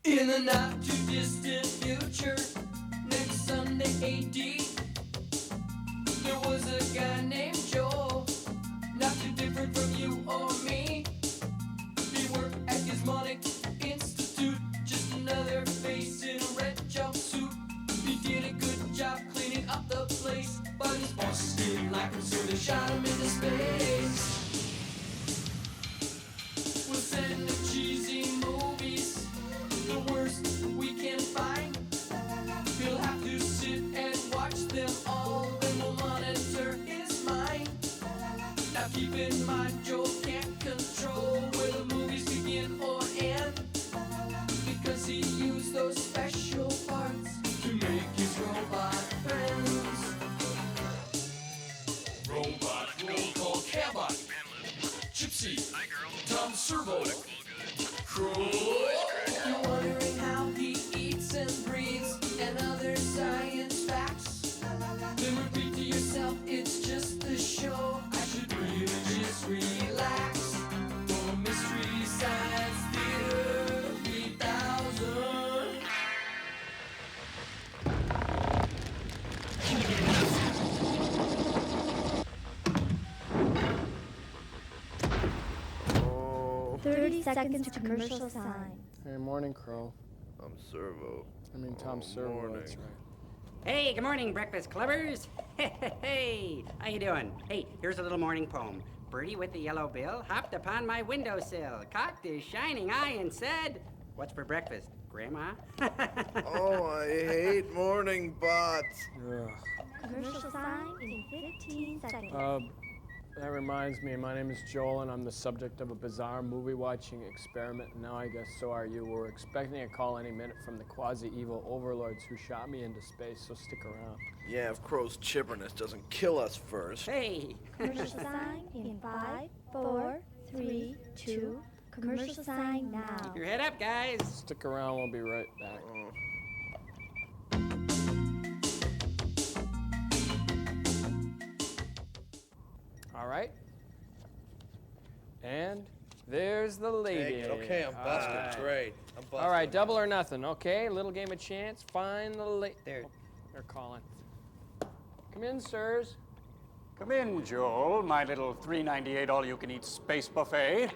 In the not too distant future, next Sunday AD, there was a guy named Joel, not too different from you or me. He worked at Gizmonic Institute, just another face in a red jumpsuit. He did a good job cleaning up the place, but his boss didn't like him, so they shot him into space. We'll send him cheesy movies, the worst we can find. He'll have to sit and watch them all, then we'll monitor his mind. Now keep in mind, Joel can't control where the movies begin or end, because he used those special parts to make his robot friends. Robot roll call Cabot, Gypsy, Tom Servo, Crow. You're wondering how he eats and breathes and other science facts, then repeat to yourself, it's just a show. I should really just relax. For Mystery Science Theater 3000. Oh, 30 seconds to commercial sign. Hey, morning, Crow. I'm Servo. Tom Servo, morning. that's right. Hey, good morning, breakfast clubbers. Hey, how you doing? Hey, here's a little morning poem. Birdie with the yellow bill hopped upon my windowsill, cocked his shining eye and said, "What's for breakfast, Grandma?" Oh, I hate morning bots. Ugh. Commercial sign in 15 seconds. That reminds me, my name is Joel, and I'm the subject of a bizarre movie-watching experiment, and now I guess so are you. We're expecting a call any minute from the quasi-evil overlords who shot me into space, so stick around. Yeah, if Crow's chipperness doesn't kill us first. Hey. Commercial sign in 5, 4, 3, 2. Commercial sign now. Keep your head up, guys. Stick around, we'll be right back. All right. And there's the lady. Take it. Okay, I'm busted. All right. Great. I'm busted. All right, double or nothing, okay? Little game of chance. Find the lady. There, they're calling. Come in, sirs. Come in, Joel, my little $3.98 all-you-can-eat space buffet.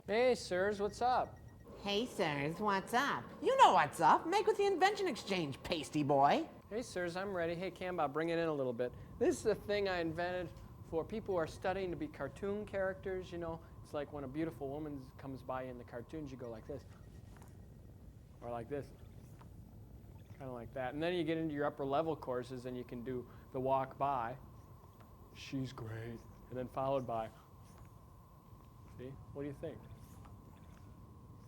Hey, sirs, what's up? Hey, sirs, what's up? You know what's up. Make with the Invention exchange, pasty boy. Hey, sirs, I'm ready. Hey, Camba, bring it in a little bit. This is a thing I invented for people who are studying to be cartoon characters, you know. It's like when a beautiful woman comes by in the cartoons, you go like this. Or like this. Kind of like that. And then you get into your upper level courses and you can do the walk by. She's great. And then followed by. See? What do you think?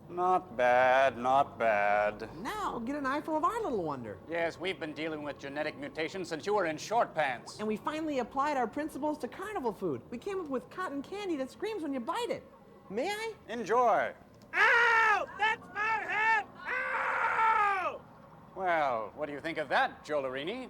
Not bad, not bad. Now, get an eyeful of our little wonder. Yes, we've been dealing with genetic mutations since you were in short pants. And we finally applied our principles to carnival food. We came up with cotton candy that screams when you bite it. May I? Enjoy. Ow! That's my head! Ow! Well, what do you think of that, Jolerini?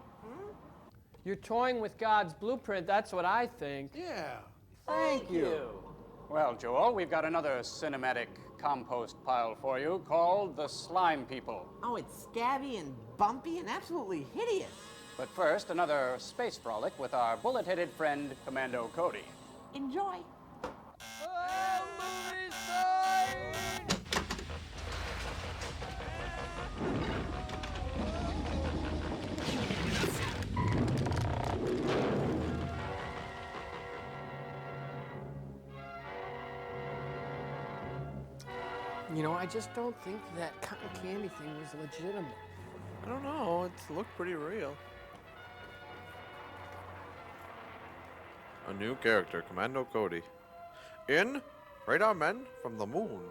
You're toying with God's blueprint, that's what I think. Yeah. Thank you. Well, Joel, we've got another cinematic compost pile for you called the Slime People. Oh, it's scabby and bumpy and absolutely hideous. But first, another space frolic with our bullet-headed friend, Commando Cody. Enjoy. You know, I just don't think that cotton candy thing was legitimate. I don't know. It looked pretty real. A new character, Commando Cody. In Radar Men from the Moon.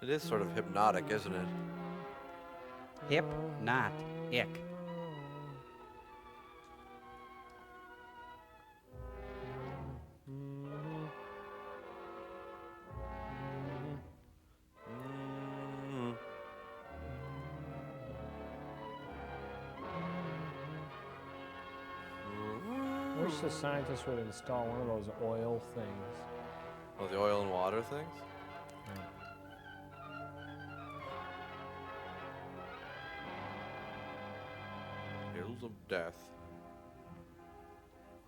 It is sort of hypnotic, isn't it? Hip, not ick. wish the scientists would install one of those oil things. Oh, the oil and water things? Hills of Death.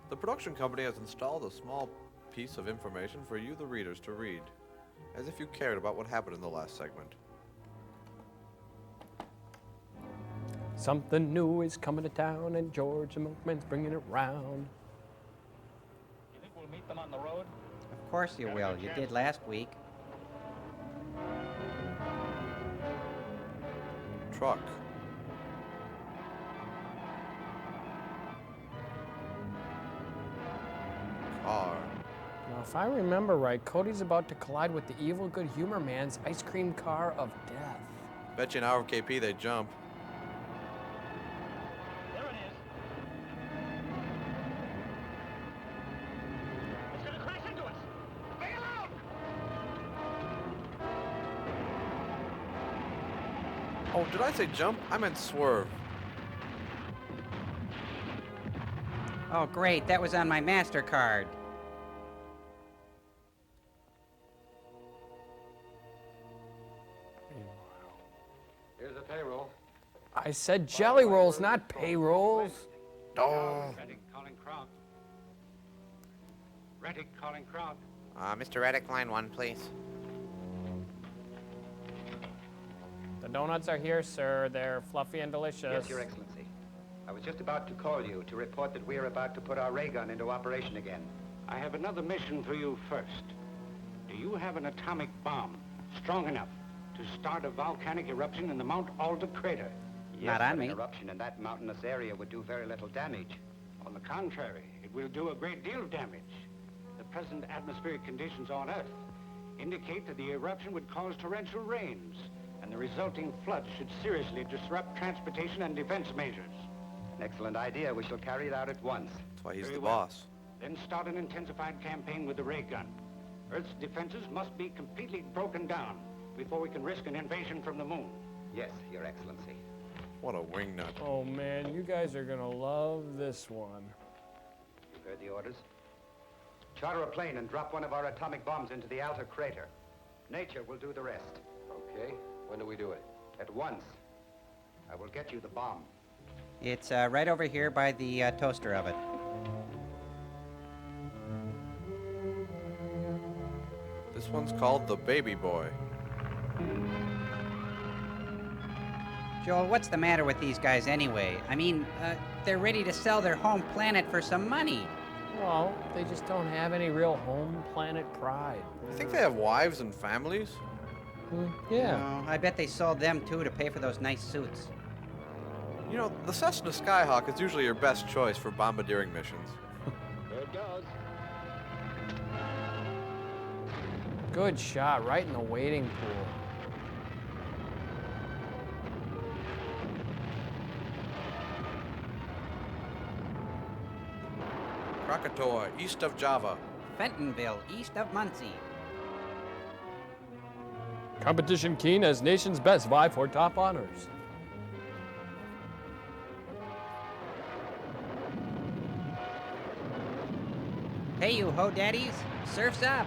The production company has installed a small piece of information for you, the readers, to read, as if you cared about what happened in the last segment. Something new is coming to town, and George the Milkman's bringing it round. You think we'll meet them on the road? Of course you will. You did last week. Truck. Car. Now, if I remember right, Cody's about to collide with the evil good humor man's ice cream car of death. Bet you an hour of KP they jump. There it is. It's gonna crash into us. Bail out! Oh, did I say jump? I meant swerve. Oh, great. That was on my MasterCard. Here's the payroll. I said jelly rolls, not payrolls. Oh. Reddick calling Krog. Reddick calling Krog. Mr. Reddick, line 1, please. The donuts are here, sir. They're fluffy and delicious. Yes, Your Excellency. I was just about to call you to report that we are about to put our ray gun into operation again. I have another mission for you first. Do you have an atomic bomb strong enough to start a volcanic eruption in the Mount Alder crater? Yes, Not on but me. an eruption in that mountainous area would do very little damage. On the contrary, it will do a great deal of damage. The present atmospheric conditions on Earth indicate that the eruption would cause torrential rains, and the resulting floods should seriously disrupt transportation and defense measures. An excellent idea. We shall carry it out at once. That's why he's Very the well. boss. Then start an intensified campaign with the ray gun. Earth's defenses must be completely broken down before we can risk an invasion from the moon. Yes, Your Excellency. What a wingnut. Oh, man, you guys are gonna love this one. You've heard the orders. Charter a plane and drop one of our atomic bombs into the outer crater. Nature will do the rest. Okay, when do we do it? At once. I will get you the bomb. It's right over here by the toaster oven. This one's called the Baby Boy. Joel, what's the matter with these guys anyway? I mean, they're ready to sell their home planet for some money. Well, they just don't have any real home planet pride. You think they have wives and families? Yeah. No, I bet they sold them too to pay for those nice suits. You know, the Cessna Skyhawk is usually your best choice for bombardiering missions. There it goes. Good shot, right in the wading pool. Krakatoa, east of Java. Fentonville, east of Muncie. Competition keen as nation's best vie for top honors. Hey, you ho daddies, surf's up.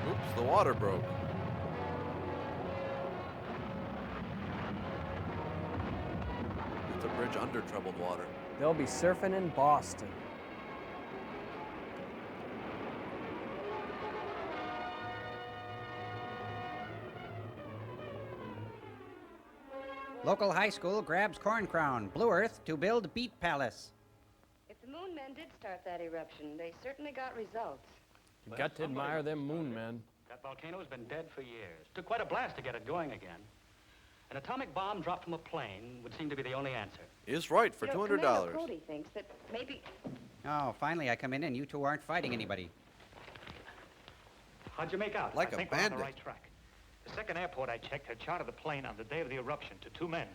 Oops, the water broke. It's a bridge under troubled water. They'll be surfing in Boston. Local high school grabs corn crown, Blue Earth to build beet palace. If the moon men did start that eruption, they certainly got results. You got to admire them moon men. That volcano's been dead for years. Took quite a blast to get it going again. An atomic bomb dropped from a plane would seem to be the only answer. Is right for You know, $200. Commando Cody thinks that maybe... Oh, finally I come in and you two aren't fighting anybody. How'd you make out? Like I a think we're on bandit. the right track. The second airport I checked had chartered the plane on the day of the eruption to two men,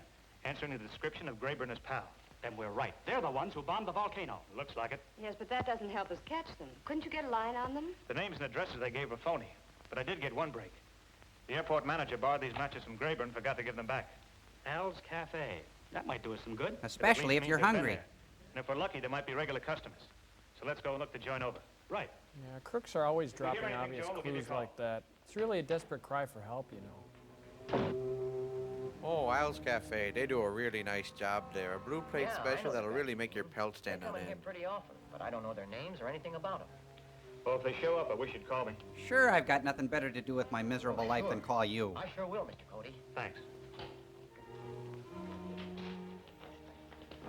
answering the description of Graber and his pal. Then we're right. They're the ones who bombed the volcano. Looks like it. Yes, but that doesn't help us catch them. Couldn't you get a line on them? The names and addresses they gave were phony, but I did get one break. The airport manager borrowed these matches from Graber and forgot to give them back. Al's Cafe. That might do us some good. Especially It at least if you're means they've been hungry. there. And if we're lucky, they might be regular customers. So let's go and look the joint over. Right. Yeah, crooks are always If we hear dropping anything, obvious Joe, we'll give you a clues call. like that. It's really a desperate cry for help, you know. Oh, Al's Cafe. They do a really nice job there. A blue plate Yeah, I special know that'll the really make your pelt stand They come on in here end. pretty often, but I don't know their names or anything about them. Well, if they show up, I wish you'd call me. Sure, I've got nothing better to do with my miserable life than call you. I sure will, Mr. Cody. Thanks.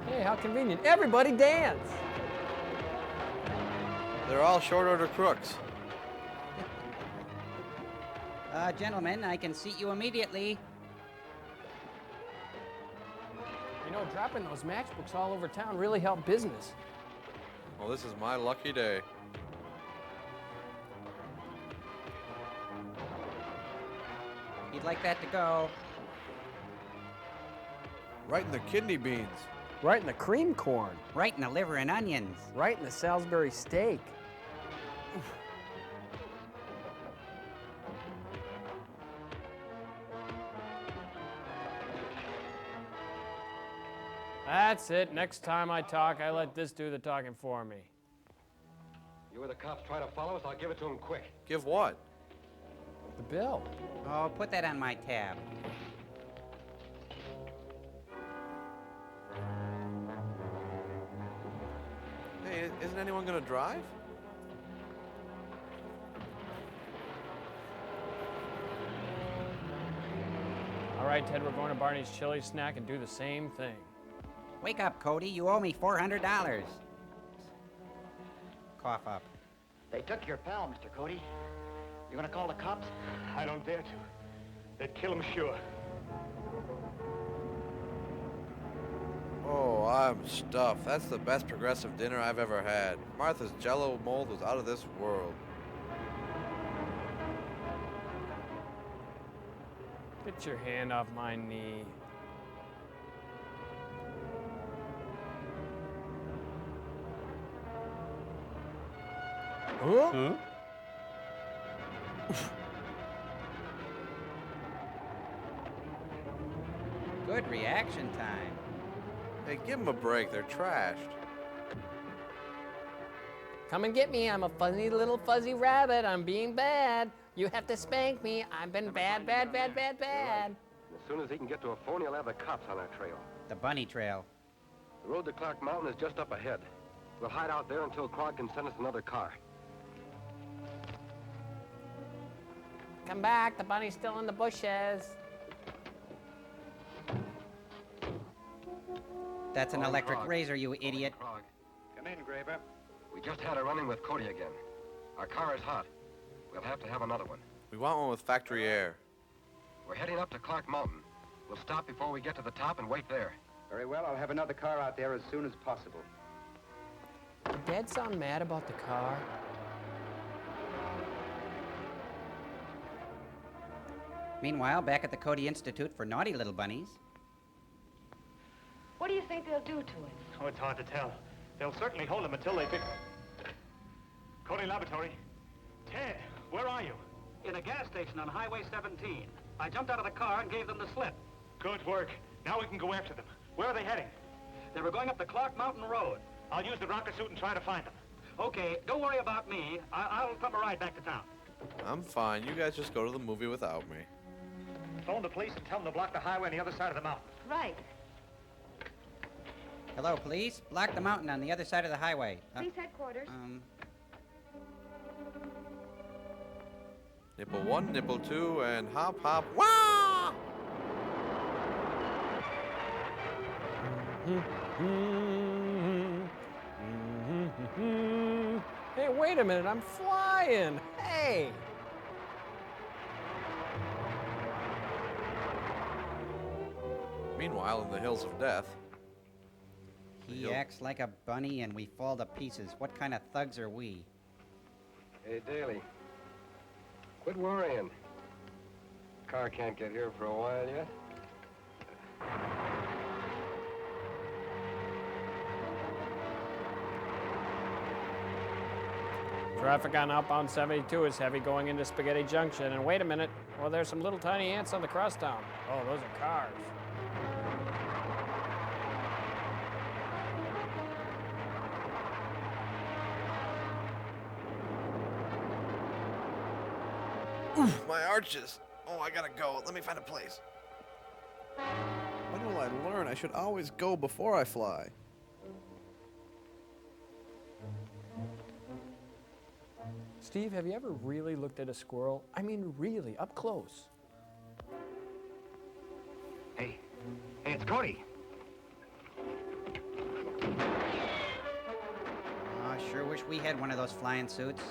Hey, how convenient. Everybody dance! They're all short order crooks. Gentlemen, I can seat you immediately. You know, dropping those matchbooks all over town really helped business. Well, this is my lucky day. You'd like that to go. Right in the kidney beans. Right in the cream corn. Right in the liver and onions. Right in the Salisbury steak. That's it. Next time I talk, I let this do the talking for me. You or the cops try to follow us, I'll give it to them quick. Give what? The bill. Oh, put that on my tab. Hey, isn't anyone gonna drive? All right, Ted, we're going to Barney's Chili Snack and do the same thing. Wake up, Cody. You owe me $400. Cough up. They took your pal, Mr. Cody. You gonna call the cops? I don't dare to. They'd kill him sure. Oh, I'm stuffed. That's the best progressive dinner I've ever had. Martha's Jello mold was out of this world. Get your hand off my knee. Huh? Good reaction time. Hey, give them a break. They're trashed. Come and get me. I'm a funny little fuzzy rabbit. I'm being bad. You have to spank me. I've been bad, bad, bad, bad, bad. As soon as he can get to a phone, he'll have the cops on our trail. The bunny trail. The road to Clark Mountain is just up ahead. We'll hide out there until Clark can send us another car. Come back. The bunny's still in the bushes. That's an Calling electric Krog. razor, you idiot. Krog. Come in, Graver. We just had a run-in with Cody again. Our car is hot. We'll have to have another one. We want one with factory air. We're heading up to Clark Mountain. We'll stop before we get to the top and wait there. Very well, I'll have another car out there as soon as possible. Did Dad sound mad about the car? Meanwhile, back at the Cody Institute for Naughty Little Bunnies. What do you think they'll do to it? Oh, it's hard to tell. They'll certainly hold him until they pick... Cody Laboratory. Ted, where are you? In a gas station on Highway 17. I jumped out of the car and gave them the slip. Good work. Now we can go after them. Where are they heading? They were going up the Clark Mountain Road. I'll use the rocket suit and try to find them. Okay, don't worry about me. I'll come a ride back to town. I'm fine. You guys just go to the movie without me. Phone the police and tell them to block the highway on the other side of the mountain. Right. Hello, police. Block the mountain on the other side of the highway. Police headquarters. Nipple 1, nipple 2, and hop, hop, wah! Hey, wait a minute. I'm flying. Hey. Meanwhile, in the hills of death. He acts like a bunny and we fall to pieces. What kind of thugs are we? Hey, Daly. Quit worrying. Car can't get here for a while yet. Traffic on outbound 72 is heavy going into Spaghetti Junction. And wait a minute. Well, there's some little tiny ants on the crosstown. Oh, those are cars. Oof, my arches. Oh, I gotta go. Let me find a place. When will I learn? I should always go before I fly. Steve, have you ever really looked at a squirrel? I mean, really, up close. Hey, it's Cody. I sure wish we had one of those flying suits.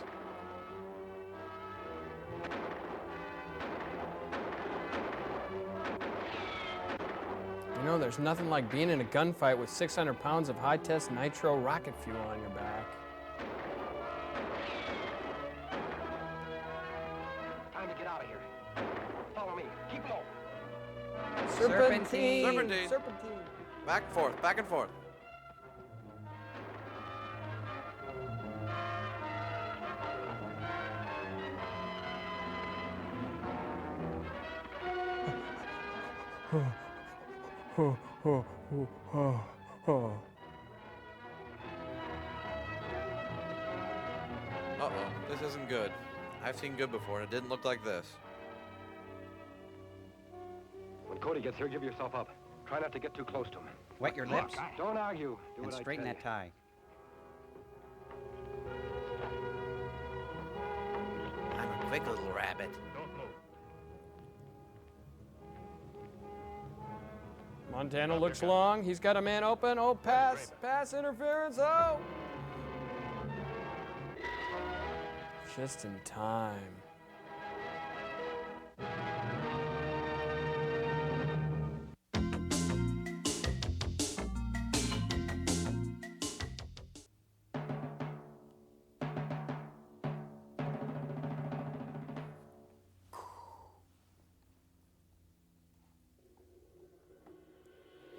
You know, there's nothing like being in a gunfight with 600 pounds of high-test nitro rocket fuel on your back. Time to get out of here. Follow me. Keep low. Serpentine. Serpentine. Serpentine. Back and forth, back and forth. Uh-oh, this isn't good. I've seen good before, and it didn't look like this. When Cody gets here, give yourself up. Try not to get too close to him. Wet your lips Don't argue. Do and what I straighten tell that tie. I'm a quick little rabbit. Don't move. Montana looks long. He's got a man open. Oh, pass. Pass interference. Oh. Just in time.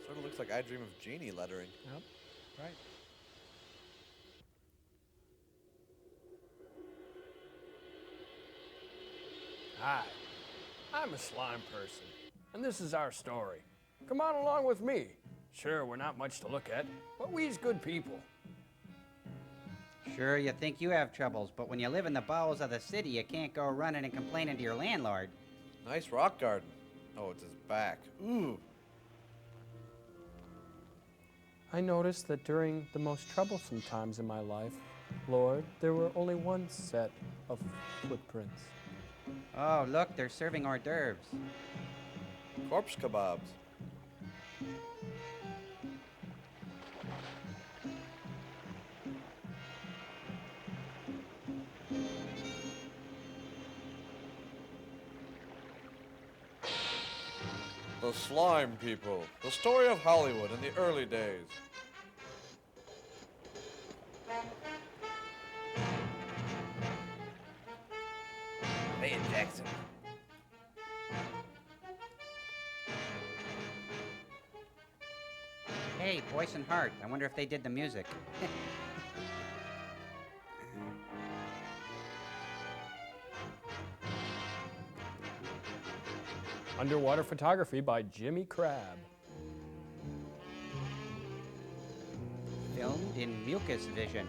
Sort of looks like I Dream of Jeannie lettering. Yep, right. Hi, I'm a slime person, and this is our story. Come on along with me. Sure, we're not much to look at, but we's good people. Sure, you think you have troubles, but when you live in the bowels of the city, you can't go running and complaining to your landlord. Nice rock garden. Oh, it's his back. Ooh. I noticed that during the most troublesome times in my life, Lord, there were only one set of footprints. Oh, look, they're serving hors d'oeuvres. Corpse kebabs. The Slime People. The story of Hollywood in the early days. Hey, Jackson. Hey, Boyce and Hart. I wonder if they did the music. Underwater photography by Jimmy Crabb. Filmed in mucus vision.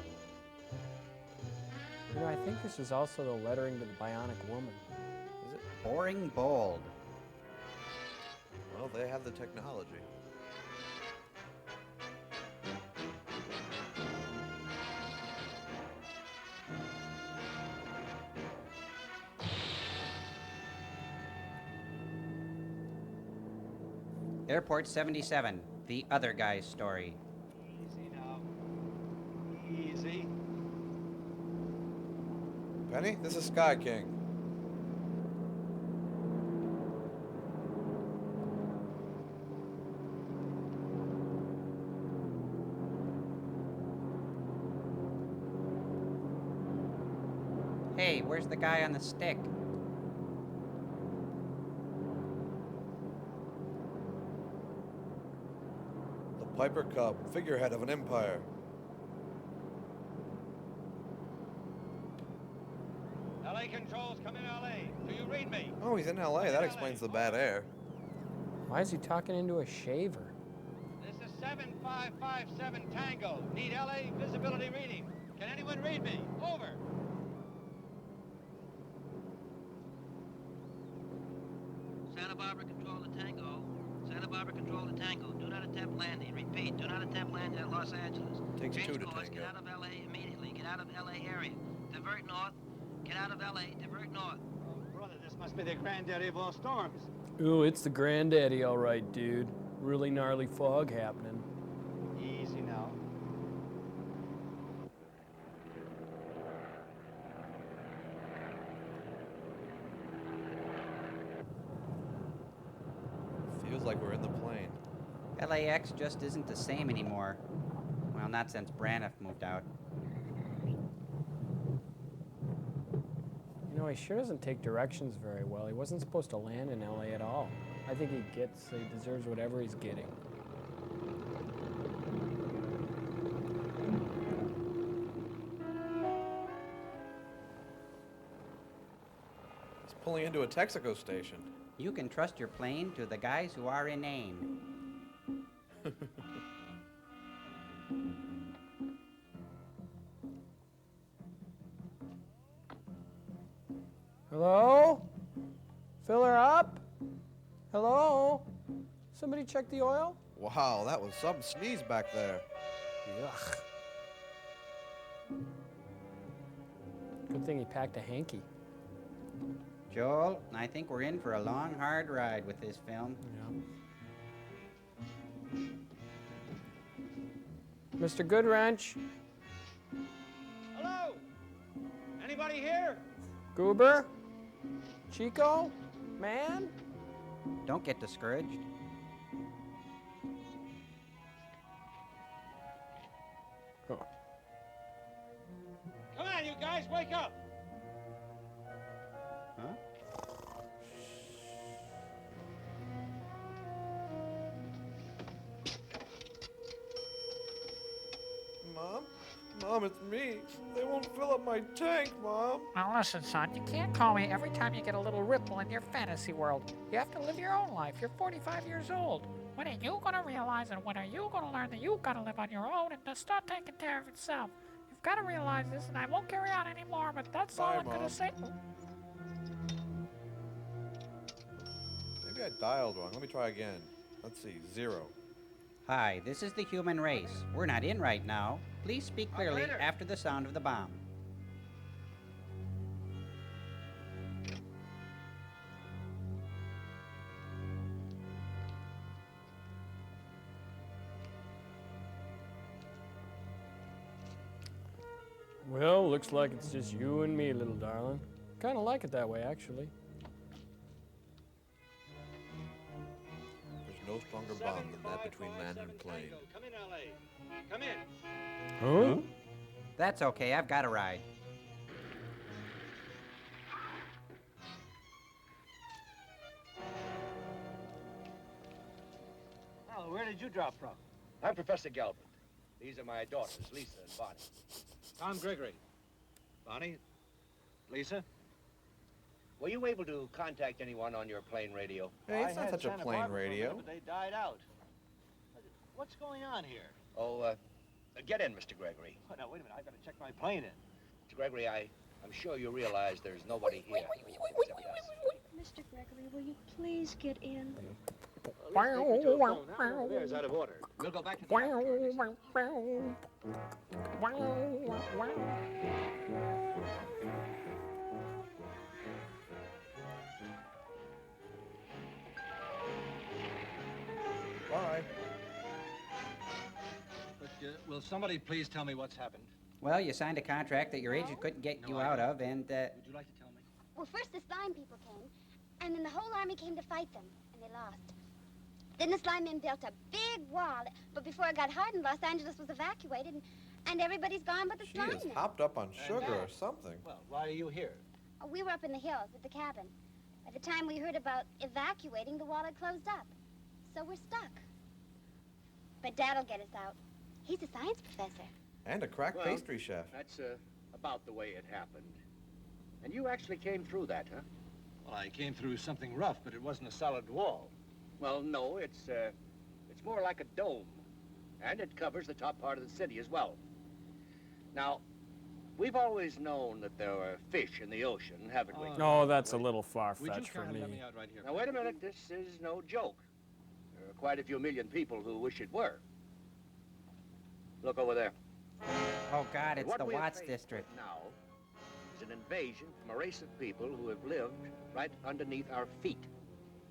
You know, I think this is also the lettering to the Bionic Woman. Is it boring bold? Well, they have the technology. Airport 77, the other guy's story. Easy now. Easy. Penny, this is Sky King. Hey, where's the guy on the stick? The Piper Cub, figurehead of an empire. LA controls, come in LA. Do you read me? Oh, he's in LA. That explains the bad air. Why is he talking into a shaver? This is 7557 Tango. Need LA visibility reading. Can anyone read me? Over. landing. Repeat, do not attempt landing at Los Angeles. Takes Change two to course, get tango. out of LA immediately. Get out of LA area. Divert north. Get out of LA. Divert north. Oh, brother, this must be the granddaddy of all storms. Ooh, it's the granddaddy, all right, dude. Really gnarly fog happening. Easy now. Feels like we're in the plane. LAX just isn't the same anymore. Well, not since Braniff moved out. You know, he sure doesn't take directions very well. He wasn't supposed to land in LA at all. I think he deserves whatever he's getting. He's pulling into a Texaco station. You can trust your plane to the guys who are inane. Hello? Fill her up? Hello? Somebody check the oil? Wow, that was some sneeze back there. Yuck. Good thing he packed a hanky. Joel, I think we're in for a long, hard ride with this film. Yeah. Mr. Goodwrench? Hello? Anybody here? Goober? Chico? Man? Don't get discouraged. Oh. Come on, you guys, wake up! Huh? Mom? Mom, it's me. They won't fill up my tank, Mom. Now listen, son, you can't call me every time you get a little ripple in your fantasy world. You have to live your own life. You're 45 years old. When are you gonna realize and when are you gonna learn that you gotta live on your own and to start taking care of yourself? You've gotta realize this, and I won't carry on anymore, but that's all I'm Mom. gonna say. Maybe I dialed wrong. Let me try again. Let's see, 0. Hi, this is the human race. We're not in right now. Please speak clearly Operator. after the sound of the bomb. Well, looks like it's just you and me, little darling. Kind of like it that way, actually. There's no stronger bond than that between man and plane. Come in, LA. Come in. Huh? That's okay, I've got a ride. Oh, where did you drop from? I'm Professor Galbraith. These are my daughters, Lisa and Bonnie. Tom Gregory. Bonnie? Lisa? Were you able to contact anyone on your plane radio? Hey, it's not such a plane radio. But they died out. What's going on here? Oh, get in, Mr. Gregory. Oh, now, wait a minute. I've got to check my plane in. Mr. Gregory, I'm sure you realize there's nobody here except us. Mr. Gregory, will you please get in? There's out of order. We'll go back to the Bye. But will somebody please tell me what's happened? Well, you signed a contract that your agent couldn't get you out of, and, Would you like to tell me? Well, first the slime people came, and then the whole army came to fight them, and they lost. Then the slime men built a big wall, but before it got hardened, Los Angeles was evacuated, and everybody's gone but the She slime is men. hopped up on sugar or something. Well, why are you here? Oh, we were up in the hills at the cabin. By the time we heard about evacuating, the wall had closed up. So we're stuck. But Dad'll get us out. He's a science professor. And a crack Well, pastry chef. That's about the way it happened. And you actually came through that, huh? Well, I came through something rough, but it wasn't a solid wall. Well, no, it's more like a dome. And it covers the top part of the city as well. Now, we've always known that there are fish in the ocean, haven't we? Oh, that's a little Would you far-fetched for kindly me. let me out right here? Now, wait a minute. This is no joke. There are quite a few million people who wish it were. Look over there. Oh, God, it's What the we are Watts faced district. with now is an invasion from a race of people who have lived right underneath our feet.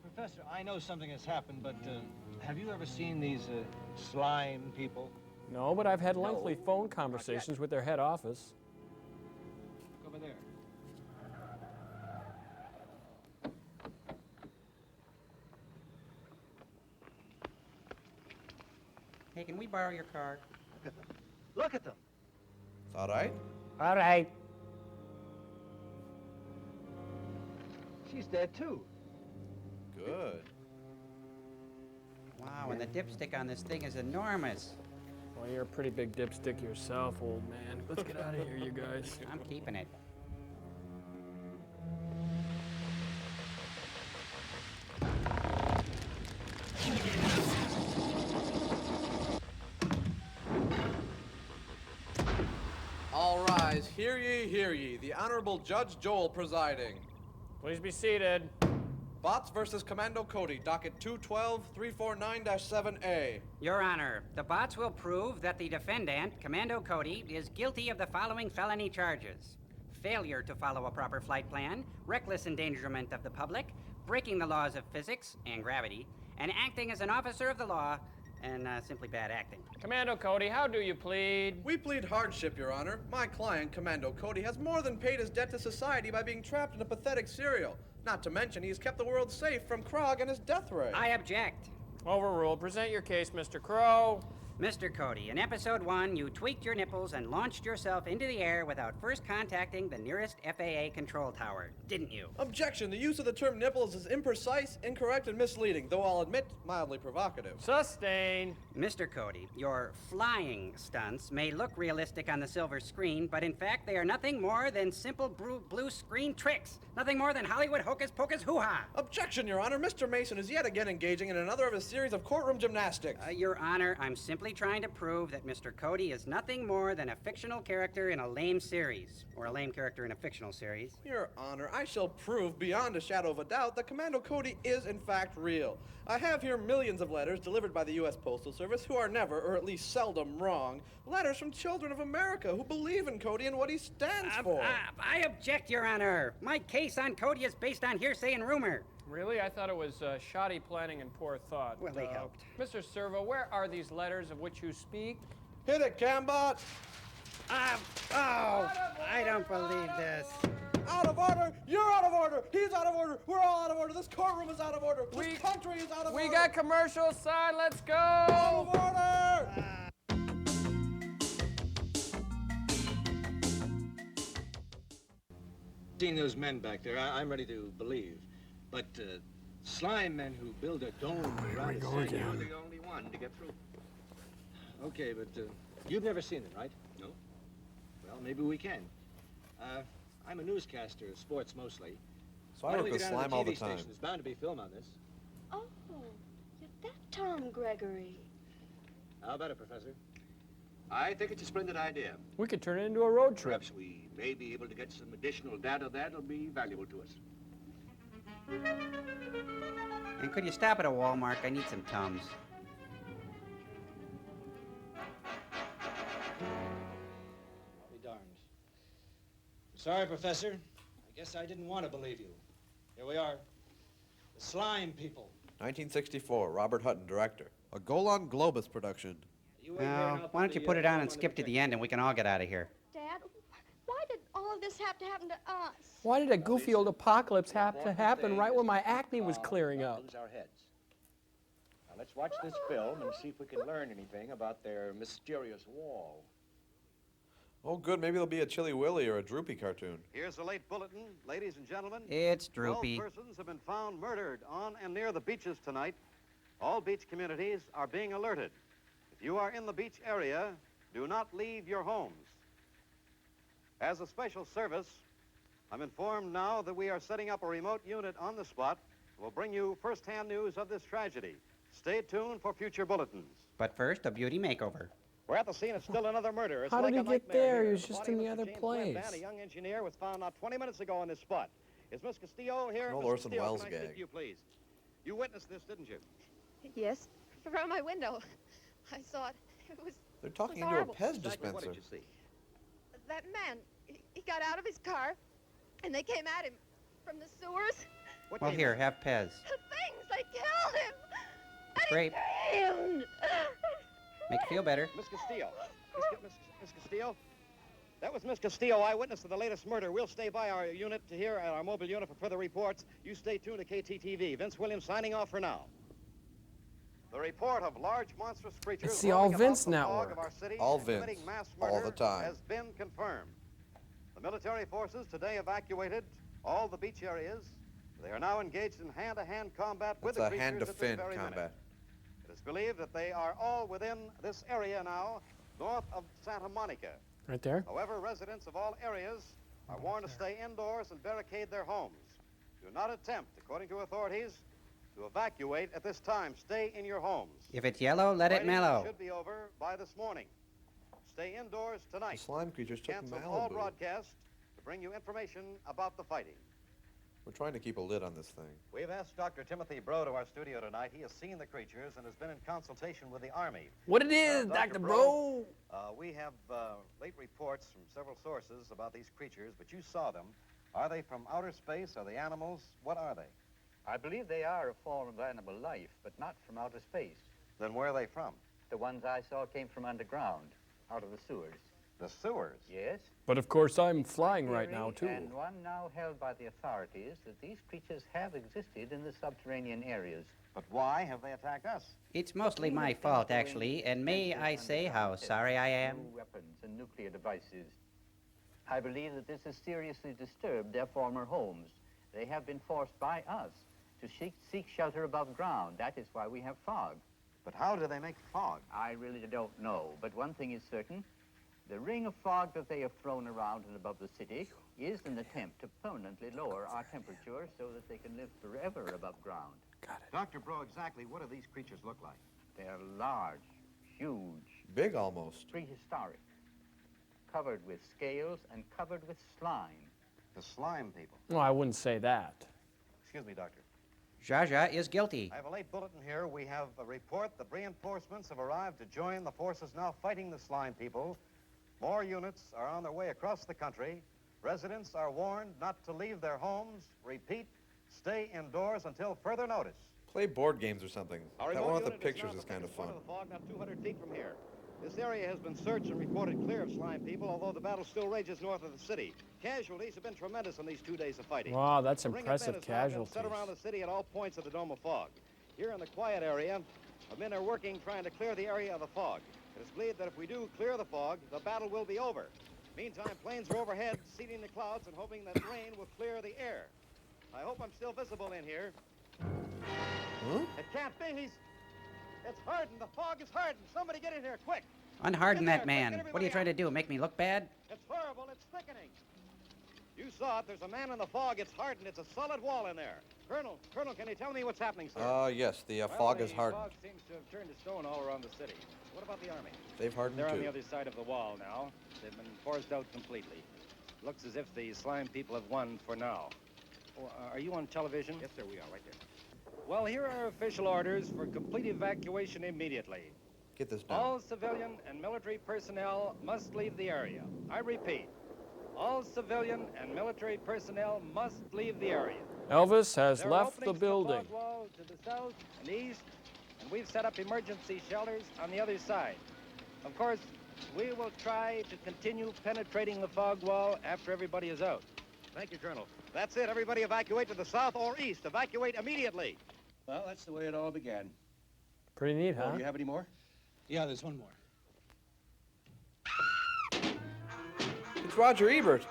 Professor, I know something has happened, but have you ever seen these slime people? No, but I've had lengthy phone conversations with their head office. Over there. Hey, can we borrow your car? Look at them. It's all right? All right. She's dead, too. Good. Wow, and the dipstick on this thing is enormous. Well, you're a pretty big dipstick yourself, old man. Let's get out of here, you guys. I'm keeping it. All rise. Hear ye, hear ye. The Honorable Judge Joel presiding. Please be seated. Bots versus Commando Cody, docket 212-349-7A. Your Honor, the bots will prove that the defendant, Commando Cody, is guilty of the following felony charges: failure to follow a proper flight plan, reckless endangerment of the public, breaking the laws of physics and gravity, and acting as an officer of the law, and simply bad acting. Commando Cody, how do you plead? We plead hardship, Your Honor. My client, Commando Cody, has more than paid his debt to society by being trapped in a pathetic serial. Not to mention, he's kept the world safe from Krog and his death ray. I object. Overruled. Present your case, Mr. Crow. Mr. Cody, in episode 1, you tweaked your nipples and launched yourself into the air without first contacting the nearest FAA control tower, didn't you? Objection. The use of the term nipples is imprecise, incorrect, and misleading, though I'll admit mildly provocative. Sustained. Mr. Cody, your flying stunts may look realistic on the silver screen, but in fact they are nothing more than simple blue screen tricks. Nothing more than Hollywood hocus pocus hoo-ha. Objection, Your Honor. Mr. Mason is yet again engaging in another of his series of courtroom gymnastics. Your Honor, I'm simply trying to prove that Mr. Cody is nothing more than a fictional character in a lame series, or a lame character in a fictional series. Your Honor, I shall prove beyond a shadow of a doubt that Commando Cody is in fact real. I have here millions of letters delivered by the U.S. Postal Service who are never, or at least seldom, wrong. Letters from children of America who believe in Cody and what he stands for. I object, Your Honor. My case on Cody is based on hearsay and rumor. Really? I thought it was shoddy planning and poor thought. Well, they helped. Mr. Servo, where are these letters of which you speak? Hit it, Cambot! I don't believe this. Out of order! You're out of order! He's out of order! We're all out of order! This courtroom is out of order! This country is out of order! We got commercial side, let's go! Out of order! Seeing those men back there, I'm ready to believe. But slime men who build a dome around a city, you're the only one to get through. Okay, but you've never seen them, right? No. Well, maybe we can. I'm a newscaster, sports mostly. So I work with slime all the time. There's bound to be film on this. Oh, you're that Tom Gregory. How about it, Professor? I think it's a splendid idea. We could turn it into a road trip. Perhaps we may be able to get some additional data that'll be valuable to us. And could you stop at a Walmart? I need some Tums. I'll be darned. Sorry, Professor. I guess I didn't want to believe you. Here we are. The slime people. 1964, Robert Hutton, director. A Golan Globus production. Well, why don't you put it on and skip to the end and we can all get out of here? Dad, why did all of this have to happen to us? Why did a goofy old apocalypse have to happen right when my acne was clearing up? Lose our heads. Now let's watch this film and see if we can learn anything about their mysterious wall. Oh, good. Maybe there'll be a Chilly Willy or a Droopy cartoon. Here's the late bulletin. Ladies and gentlemen, It's Droopy. 12 persons have been found murdered on and near the beaches tonight. All beach communities are being alerted. If you are in the beach area, do not leave your homes. As a special service, I'm informed now that we are setting up a remote unit on the spot that will bring you first-hand news of this tragedy. Stay tuned for future bulletins. But first, a beauty makeover. We're at the scene of still another murder. It's How like did a he get nightmare there? here. He was just body in of the Mr. other James place. Van, a young engineer, was found not 20 minutes ago on this spot. Is Miss Castillo here? An old Miss Orson Castillo, Welles can I speak gag. to you, please? You witnessed this, didn't you? Yes, from my window. I saw it. It was. They're talking it was into a horrible. Pez dispenser. What did you see? That man, he got out of his car, and they came at him from the sewers. Well, here, have Pez. The things, they killed him. And he Great. screamed. Make you feel better. Miss Castillo. Miss Castillo? That was Miss Castillo, eyewitness to the latest murder. We'll stay by our unit to hear our mobile unit for further reports. You stay tuned to KTTV. Vince Williams signing off for now. The report of large monstrous creatures It's the All roaming Vince about the fog network. of our city All and Vince. committing mass All murder the time. has been confirmed. The military forces today evacuated all the beach areas. They are now engaged in hand-to-hand combat with That's the a creatures at this hand-to-fin very minute. combat. It is believed that they are all within this area now, north of Santa Monica. Right there? However, residents of all areas are warned to stay indoors and barricade their homes. Do not attempt, according to authorities, to evacuate at this time. Stay in your homes. If it's yellow, let it Fighting mellow. should be over by this morning. Stay indoors The tonight. slime creatures took Cancel all Malibu. broadcasts to bring you information about the fighting. We're trying to keep a lid on this thing. We've asked Dr. Timothy Bro to our studio tonight. He has seen the creatures and has been in consultation with the Army. What it is, Dr. Bro? We have late reports from several sources about these creatures, but you saw them. Are they from outer space? Are they animals? What are they? I believe they are a form of animal life, but not from outer space. Then where are they from? The ones I saw came from underground, out of the sewers. The sewers? Yes. But of course, I'm flying right now, too. And one now held by the authorities that these creatures have existed in the subterranean areas. But why have they attacked us? It's mostly my fault, actually, and may I say how sorry I am? New weapons and nuclear devices. I believe that this has seriously disturbed their former homes. They have been forced by us to seek shelter above ground. That is why we have fog. But how do they make fog? I really don't know, but one thing is certain. The ring of fog that they have thrown around and above the city is an attempt to permanently lower our temperature so that they can live forever above ground. Got it. Dr. Bro, exactly what do these creatures look like? They're large, huge, Big almost. prehistoric, covered with scales and covered with slime. The slime people. No, I wouldn't say that. Excuse me, Doctor. Jaja is guilty. I have a late bulletin here. We have a report that reinforcements have arrived to join the forces now fighting the slime people. More units are on their way across the country. Residents are warned not to leave their homes. Repeat, stay indoors until further notice. Play board games or something. Our That remote one with the unit pictures now is kind of fun. in the fog, not 200 feet from here. This area has been searched and reported clear of slime people, although the battle still rages north of the city. Casualties have been tremendous in these 2 days of fighting. Wow, that's The ring of impressive men has now been casualties. set around the city at all points of the dome of fog. Here in the quiet area, the men are working trying to clear the area of the fog. It is believed that if we do clear the fog, the battle will be over. Meantime, planes are overhead, seeding the clouds and hoping that rain will clear the air. I hope I'm still visible in here. Huh? It can't be. It's hardened. The fog is hardened. Somebody get in here, quick. Unharden Get that there, quick, man. get What are you everybody trying to do, make me look bad? It's horrible. It's thickening. You saw it. There's a man in the fog. It's hardened. It's a solid wall in there. Colonel, can you tell me what's happening, sir? Yes, the fog is hardened. The fog seems to have turned to stone all around the city. What about the Army? They've hardened They're on too. the other side of the wall now. They've been forced out completely. Looks as if the slime people have won for now. Oh, are you on television? Yes, sir, we are, right there. Well, here are official orders for complete evacuation immediately. Get this down. All civilian and military personnel must leave the area. I repeat, all civilian and military personnel must leave the area. Elvis has There are left the openings to building. fog wall to the south and east, and we've set up emergency shelters on the other side. Of course, we will try to continue penetrating the fog wall after everybody is out. Thank you, Colonel. That's it. Everybody evacuate to the south or east. Evacuate immediately. Well, that's the way it all began. Pretty neat, huh? Do you have any more? Yeah, there's one more. It's Roger Ebert.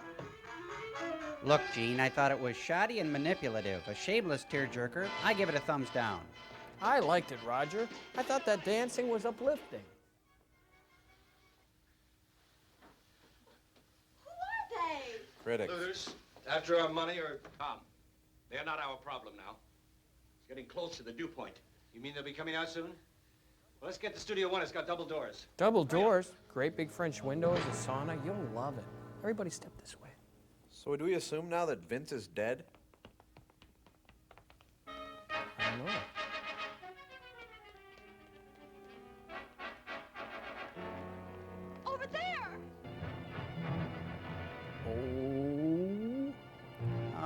Look, Gene, I thought it was shoddy and manipulative, a shameless tearjerker. I give it a thumbs down. I liked it, Roger. I thought that dancing was uplifting. Who are they? Critics. Looters, after our money or... Tom, they're not our problem now. It's getting close to the dew point. You mean they'll be coming out soon? Well, let's get to Studio One. It's got double doors. Double doors, great big French windows, a sauna. You'll love it. Everybody step this way. So do we assume now that Vince is dead? I don't know.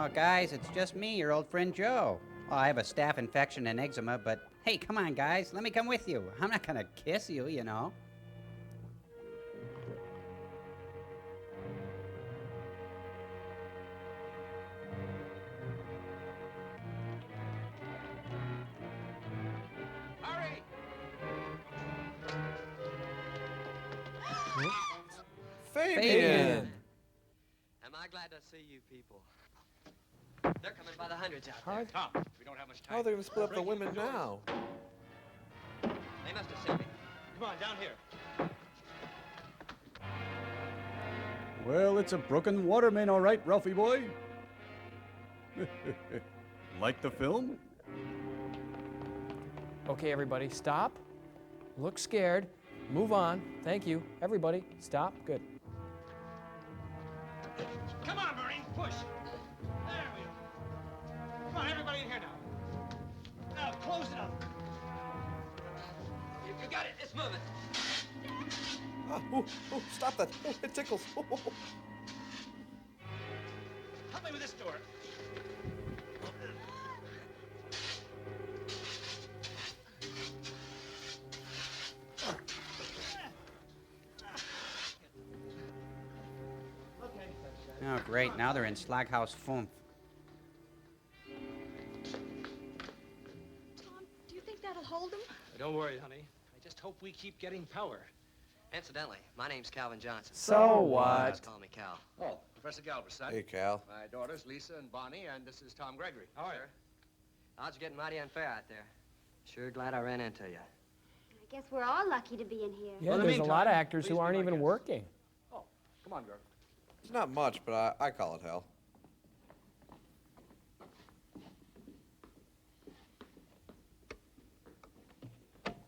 Oh, guys, it's just me, your old friend Joe. Oh, I have a staph infection and eczema, but hey, come on, guys, let me come with you. I'm not gonna kiss you, you know. Hurry! Fabian! Am I glad to see you people? They're coming by the hundreds out there. Tom, we don't have much time. How are they going to split up the women now? They must have seen me. Come on, down here. Well, it's a broken water main, all right, Ralphie boy. Like the film? Okay, everybody, stop. Look scared. Move on. Thank you. Everybody, stop. Good. Come on, Marine, push. There we go. Come on, everybody in here now. Now, close it up. You got it. It's moving. Stop that. Oh, it tickles. Help me with this door. Oh, great. Now they're in Slaghouse Fump. Tom, do you think that'll hold him? Don't worry, honey. I just hope we keep getting power. Incidentally, my name's Calvin Johnson. So what? Just call me Cal. Oh, Professor Galbraith, son. Hey, Cal. My daughters, Lisa and Bonnie, and this is Tom Gregory. How are you? Odds are getting mighty unfair out there. Sure glad I ran into you. I guess we're all lucky to be in here. Yeah, there's a lot of actors who aren't even working. Oh, come on, girl. It's not much, but I call it hell.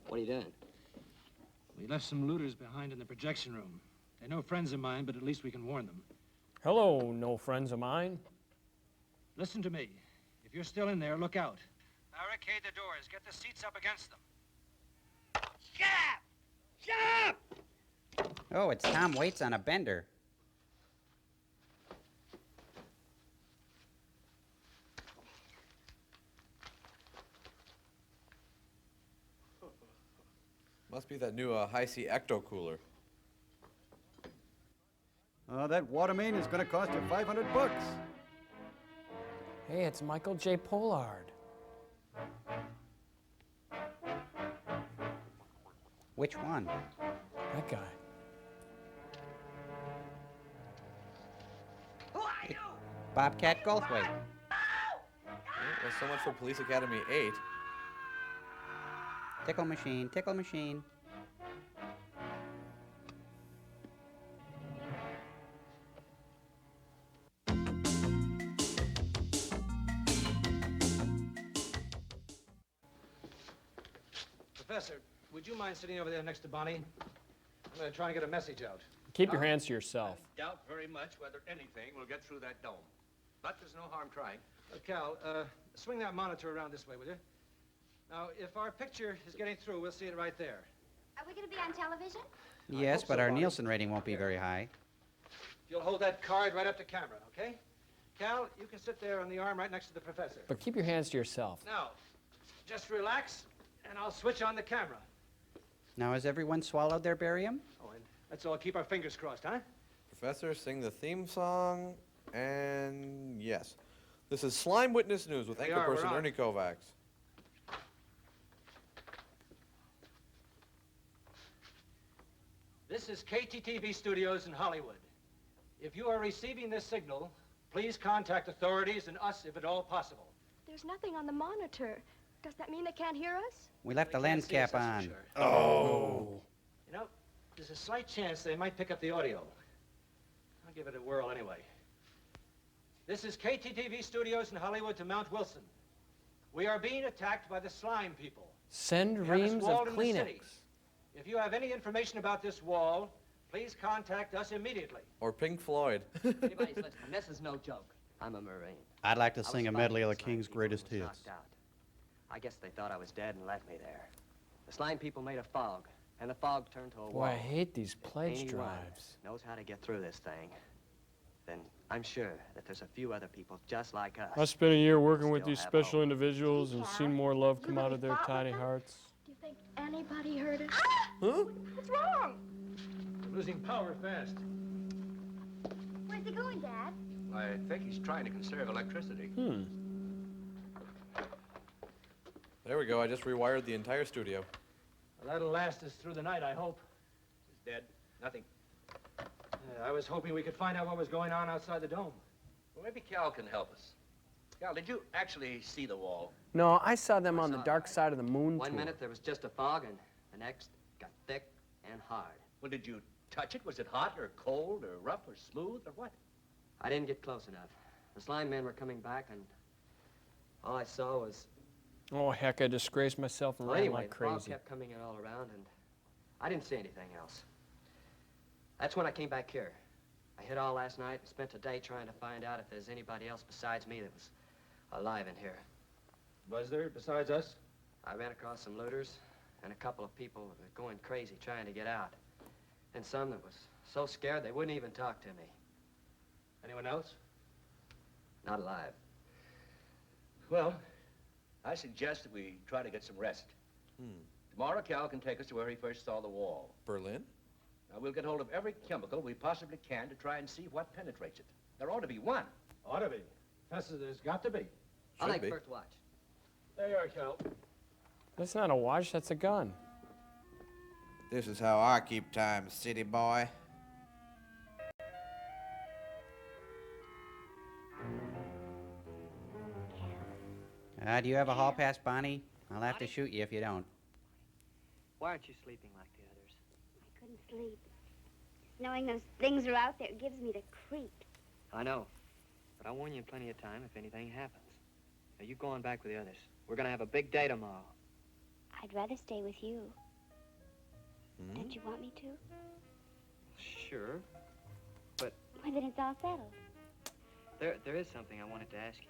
What are you doing? We left some looters behind in the projection room. They're no friends of mine, but at least we can warn them. Hello, no friends of mine. Listen to me. If you're still in there, look out. Barricade the doors. Get the seats up against them. Shut up! Oh, it's Tom Waits on a bender. Must be that new high-C ecto cooler. That water main is going to cost you $500. Hey, it's Michael J. Pollard. Which one? That guy. Who are you? Bobcat Goldthwait. Well, so much for Police Academy 8. Tickle machine, tickle machine. Professor, would you mind sitting over there next to Bonnie? I'm going to try and get a message out. Keep your hands to yourself. I doubt very much whether anything will get through that dome. But there's no harm trying. Cal, swing that monitor around this way, will you? Now, if our picture is getting through, we'll see it right there. Are we going to be on television? Yes, but so, our Bonnie. Nielsen rating won't be very high. You'll hold that card right up to camera, okay? Cal, you can sit there on the arm right next to the professor. But keep your hands to yourself. Now, just relax, and I'll switch on the camera. Now, has everyone swallowed their barium? Oh, and let's all keep our fingers crossed, huh? Professor, sing the theme song, and yes. This is Slime Witness News with anchor person Ernie Kovacs. This is KTTV Studios in Hollywood. If you are receiving this signal, please contact authorities and us if at all possible. There's nothing on the monitor. Does that mean they can't hear us? We left the lens cap on. Oh. You know, there's a slight chance they might pick up the audio. I'll give it a whirl anyway. This is KTTV Studios in Hollywood to Mount Wilson. We are being attacked by the slime people. Send We have this reams wall of in the city. Kleenex. If you have any information about this wall, please contact us immediately. Or Pink Floyd. Anybody's listening. This is no joke. I'm a Marine. I'd like to I was sing a fighting medley of the the slime King's people greatest who was hits. knocked out. I guess they thought I was dead and left me there. The slime people made a fog, and the fog turned to a Boy, wall. I hate these pledge Anyone drives. knows how to get through this thing. then I'm sure that there's a few other people just like us. I spent a year working with Still these have special hope. individuals and seen more love come out of their tiny hearts. Do you think anybody heard us? Huh? What's wrong? We're losing power fast. Where's he going, Dad? I think he's trying to conserve electricity. There we go. I just rewired the entire studio. Well, that'll last us through the night, I hope. He's dead. Nothing. I was hoping we could find out what was going on outside the dome. Well, maybe Cal can help us. Cal, did you actually see the wall? No, I saw them on the dark side of the moon One tour. minute there was just a fog, and the next got thick and hard. Well, did you touch it? Was it hot or cold or rough or smooth or what? I didn't get close enough. The slime men were coming back, and all I saw was... Oh, heck, I disgraced myself and Well, ran anyway, like the fog crazy. kept coming in all around, and I didn't see anything else. That's when I came back here. I hid all last night and spent a day trying to find out if there's anybody else besides me that was alive in here. Was there, besides us? I ran across some looters and a couple of people that were going crazy trying to get out. And some that was so scared they wouldn't even talk to me. Anyone else? Not alive. Well, I suggest that we try to get some rest. Tomorrow, Cal can take us to where he first saw the wall. Berlin? Now, we'll get hold of every chemical we possibly can to try and see what penetrates it. There ought to be one. Ought to be. Professor, there's got to be. I'll Should take be. first watch. There you are, Cal. That's not a watch, that's a gun. This is how I keep time, city boy. Do you have a hall pass, Bonnie? I'll have to shoot you if you don't. Why aren't you sleeping like the others? I couldn't sleep. Just knowing those things are out there gives me the creeps. I know. But I'll warn you in plenty of time if anything happens. Now, you go on back with the others. We're going to have a big day tomorrow. I'd rather stay with you. Don't you want me to? Sure. Well, then it's all settled. There is something I wanted to ask you.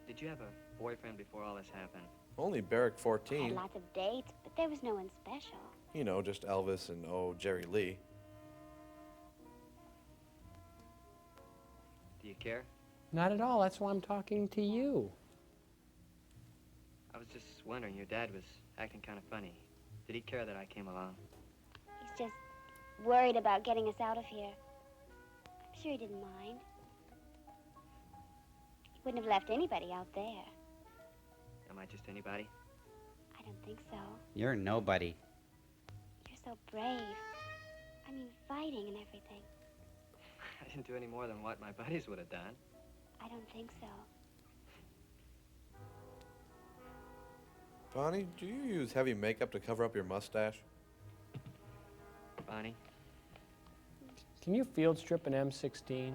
Did you have a boyfriend before all this happened? Only Barrack I had 14. lots of dates, but there was no one special. You know, just Elvis and, Jerry Lee. Do you care? Not at all, that's why I'm talking to you. I was just wondering, your dad was acting kind of funny. Did he care that I came along? He's just worried about getting us out of here. I'm sure he didn't mind. He wouldn't have left anybody out there. Am I just anybody? I don't think so. You're nobody. You're so brave. I mean, fighting and everything. I didn't do any more than what my buddies would have done. I don't think so. Bonnie, do you use heavy makeup to cover up your mustache? Bonnie? Can you field strip an M16?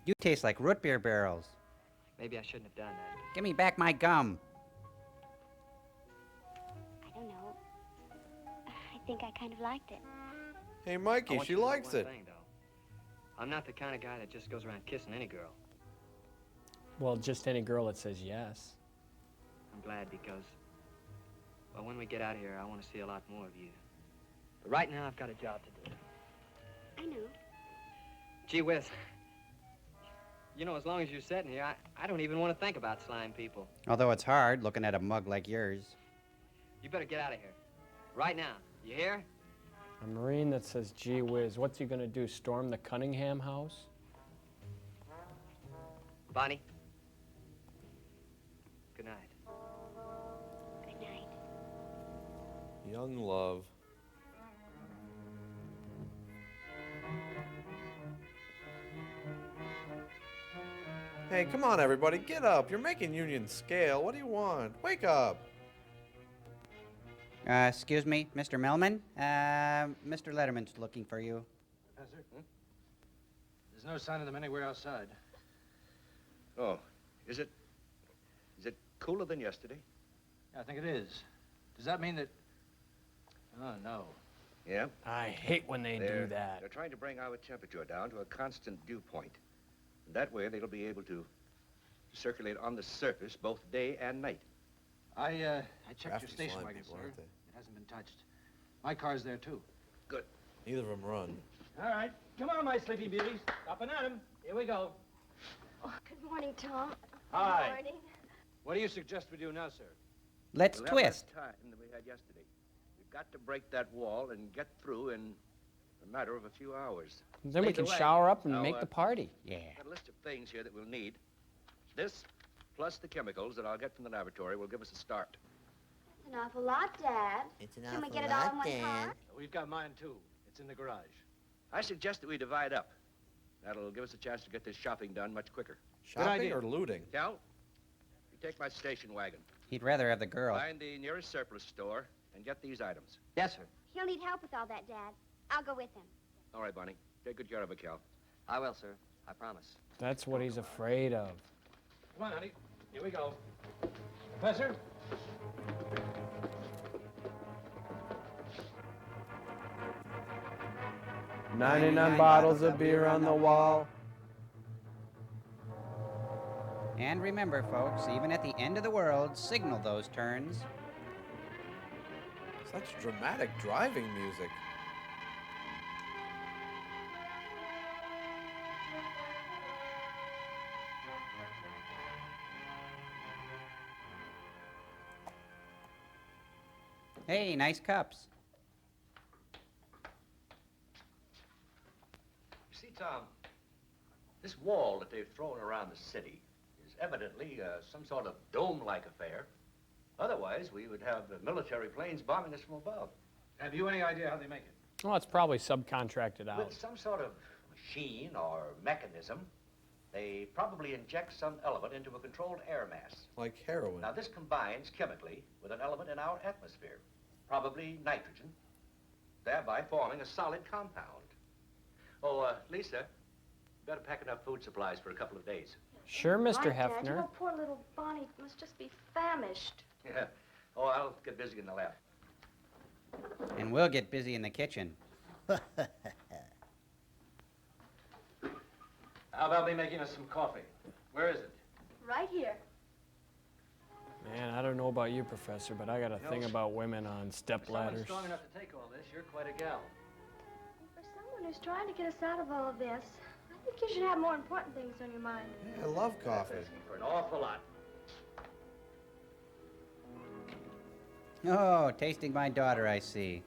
You taste like root beer barrels. Maybe I shouldn't have done that. Give me back my gum. I don't know. I think I kind of liked it. Hey, I Mikey, want she you to know likes one it. thing, though. I'm not the kind of guy that just goes around kissing any girl. Well, just any girl that says yes. I'm glad because, well, when we get out of here, I want to see a lot more of you. But right now, I've got a job to do. I know. Gee whiz. You know, as long as you're sitting here, I don't even want to think about slime people. Although it's hard looking at a mug like yours. You better get out of here. Right now. You hear? A Marine that says, gee whiz, what's he gonna do, storm the Cunningham house? Bonnie? Good night. Good night. Young love. Hey, come on, everybody, get up. You're making Union scale. What do you want? Wake up. Excuse me, Mr. Melman? Mr. Letterman's looking for you. Professor? There's no sign of them anywhere outside. Oh, is it cooler than yesterday? Yeah, I think it is. Does that mean that... Oh, no. Yeah? I hate when they do that. They're trying to bring our temperature down to a constant dew point. That way, they'll be able to circulate on the surface both day and night. I checked your Crafty station slime wagon, people, sir. aren't they? It hasn't been touched. My car's there, too. Good. Neither of them run. All right. Come on, my sleeping beauties. Up and at 'em. Here we go. Oh, good morning, Tom. Hi. Good morning. What do you suggest we do now, sir? Let's twist. We'll have less time than we had yesterday. We've got to break that wall and get through in a matter of a few hours. Then we Lead the can way. shower up and Now, make the party. Yeah. Got a list of things here that we'll need. This, plus the chemicals that I'll get from the laboratory, will give us a start. It's an awful lot, Dad. It's an Can we get it all in one car? We've got mine, too. It's in the garage. I suggest that we divide up. That'll give us a chance to get this shopping done much quicker. Shopping or looting? Cal, you take my station wagon. He'd rather have the girl. Find the nearest surplus store and get these items. Yes, sir. He'll need help with all that, Dad. I'll go with him. All right, Bonnie. Take good care of it, Cal. I will, sir. I promise. That's what he's afraid of. Come on, honey. Here we go. Professor? 99 bottles of beer on the wall. And remember, folks, even at the end of the world, signal those turns. Such dramatic driving music. Hey, nice cups. You see, Tom, this wall that they've thrown around the city is evidently some sort of dome-like affair. Otherwise, we would have military planes bombing us from above. Have you any idea how they make it? Well, it's probably subcontracted out. With some sort of machine or mechanism, they probably inject some element into a controlled air mass. Like heroin. Now, this combines chemically with an element in our atmosphere, probably nitrogen, thereby forming a solid compound. Oh, Lisa, you better pack enough food supplies for a couple of days. Sure, Mr. Right, Dad. You Hefner. know, poor little Bonnie must just be famished. Yeah. Oh, I'll get busy in the lab. And we'll get busy in the kitchen. How about me making us some coffee? Where is it? Right here. Man, I don't know about you, Professor, but I got a thing about women on step If someone's ladders. strong enough to take all this, you're quite a gal. For someone who's trying to get us out of all of this, I think you should have more important things on your mind. I love coffee. Asking for an awful lot. Oh, tasting my daughter, I see.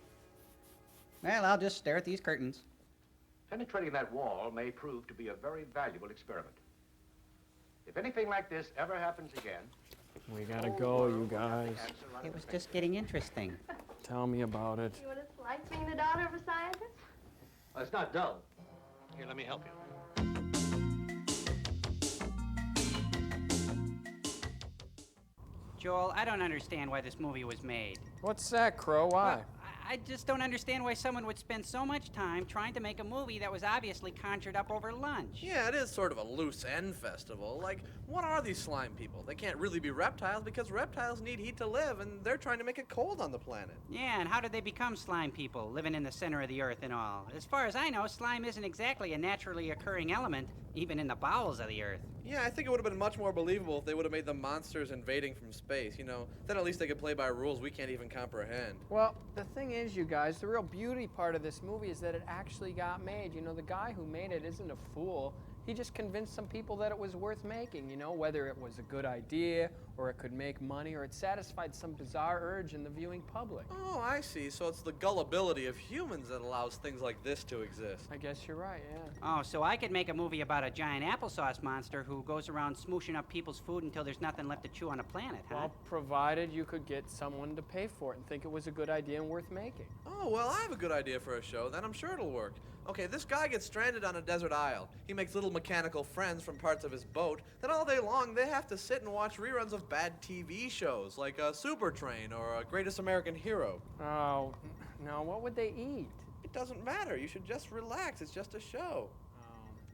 Well, I'll just stare at these curtains. Penetrating that wall may prove to be a very valuable experiment. If anything like this ever happens again... We gotta go, you guys. It was just getting interesting. Tell me about it. You want to like being the daughter of a scientist? Well, it's not dull. Here, let me help you. Joel, I don't understand why this movie was made. What's that, Crow? Why? Well, I just don't understand why someone would spend so much time trying to make a movie that was obviously conjured up over lunch. Yeah, it is sort of a loose end festival. Like, what are these slime people? They can't really be reptiles because reptiles need heat to live, and they're trying to make it cold on the planet. Yeah, and how did they become slime people, living in the center of the earth and all? As far as I know, slime isn't exactly a naturally occurring element, even in the bowels of the earth. Yeah, I think it would have been much more believable if they would have made the monsters invading from space, you know. Then at least they could play by rules we can't even comprehend. Well, the thing is, you guys, the real beauty part of this movie is that it actually got made. You know, the guy who made it isn't a fool. He just convinced some people that it was worth making, you know, whether it was a good idea or it could make money or it satisfied some bizarre urge in the viewing public. Oh, I see. So it's the gullibility of humans that allows things like this to exist. I guess you're right, yeah. Oh, so I could make a movie about a giant applesauce monster who goes around smooshing up people's food until there's nothing left to chew on the planet, huh? Well, provided you could get someone to pay for it and think it was a good idea and worth making. Oh, well, I have a good idea for a show, then I'm sure it'll work. Okay, this guy gets stranded on a desert isle. He makes little mechanical friends from parts of his boat. Then all day long, they have to sit and watch reruns of bad TV shows, like Super Train or Greatest American Hero. Oh, no, what would they eat? It doesn't matter. You should just relax. It's just a show.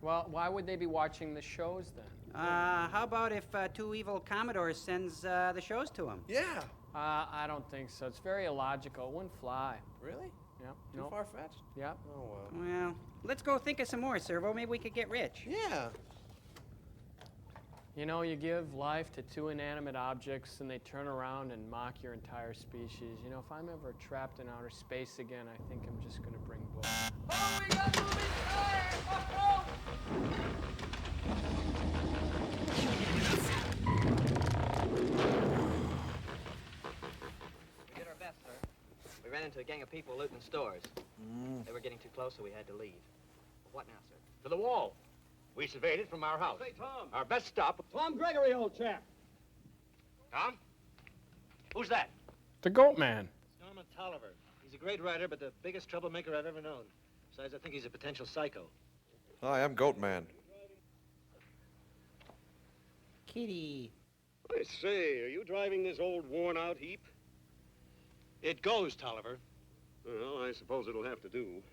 Well, why would they be watching the shows then? How about if Two Evil Commodores sends the shows to them? Yeah. I don't think so. It's very illogical. It wouldn't fly. Really? Yeah. Too far-fetched? Yeah. Oh, well. Well, let's go think of some more, Servo. Maybe we could get rich. Yeah. You know, you give life to two inanimate objects and they turn around and mock your entire species. You know, if I'm ever trapped in outer space again, I think I'm just going to bring books. Oh, we got moving fire! We did our best, sir. We ran into a gang of people looting stores. They were getting too close, so we had to leave. What now, sir? To the wall. We surveyed it from our house. Hey, Tom. Our best stop. Tom Gregory, old chap. Tom? Who's that? The Goat Man. Norman Tolliver. He's a great writer, but the biggest troublemaker I've ever known. Besides, I think he's a potential psycho. Hi, I'm Goat Man. Kitty. I say, are you driving this old worn-out heap? It goes, Tolliver. Well, I suppose it'll have to do.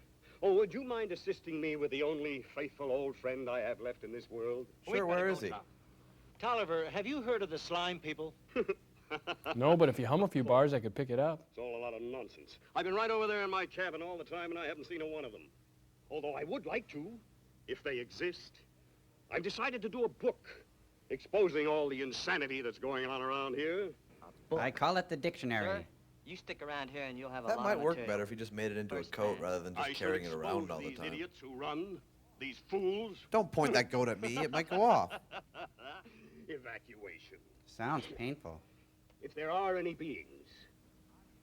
Oh, would you mind assisting me with the only faithful old friend I have left in this world? Sure, where is he? Tolliver, have you heard of the slime people? No, but if you hum a few bars, I could pick it up. It's all a lot of nonsense. I've been right over there in my cabin all the time, and I haven't seen a one of them. Although I would like to, if they exist. I've decided to do a book exposing all the insanity that's going on around here. I call it the dictionary. Sir, you stick around here and you'll have a That lot might of work material. better if you just made it into a coat rather than just I shall carrying it around expose all the these time. idiots who run, these fools. Don't point that goat at me. It might go off. Evacuation. Sounds painful. If there are any beings,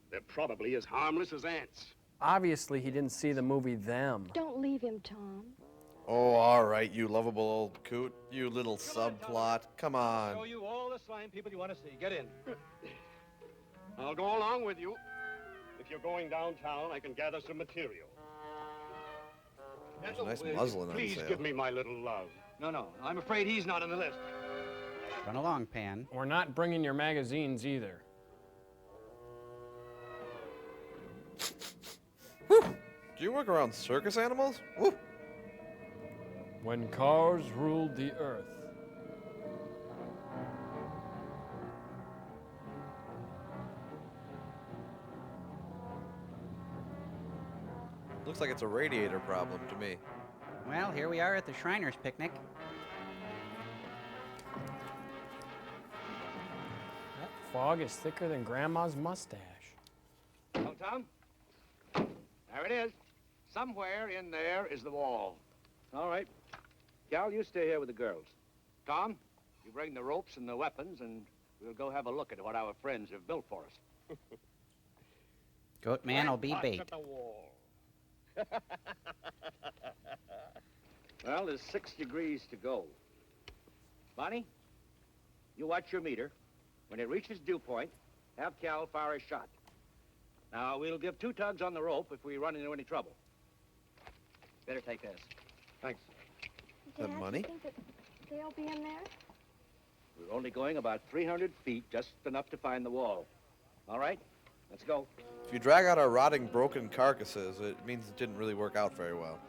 they're probably as harmless as ants. Obviously, he didn't see the movie Them. Don't leave him, Tom. Oh, all right, you lovable old coot. You little subplot. Come I'll show on. you all the slime people you want to see. Get in. I'll go along with you. If you're going downtown, I can gather some material. There's a nice muslin on Please sale. give me my little love. No, I'm afraid he's not on the list. Run along, Pan. We're not bringing your magazines either. Do you work around circus animals? Woo. When cars ruled the earth. Looks like it's a radiator problem to me. Well, here we are at the Shriners' picnic. That fog is thicker than Grandma's mustache. Oh, Tom? There it is. Somewhere in there is the wall. All right. Cal, you stay here with the girls. Tom, you bring the ropes and the weapons, and we'll go have a look at what our friends have built for us. Goat Man will be bait. At the wall. Well, there's 6 degrees to go. Bonnie, you watch your meter. When it reaches dew point, have Cal fire a shot. Now, we'll give 2 tugs on the rope if we run into any trouble. Better take this. Thanks. That money? You think that they'll be in there? We're only going about 300 feet, just enough to find the wall. All right, let's go. If you drag out our rotting, broken carcasses, it means it didn't really work out very well.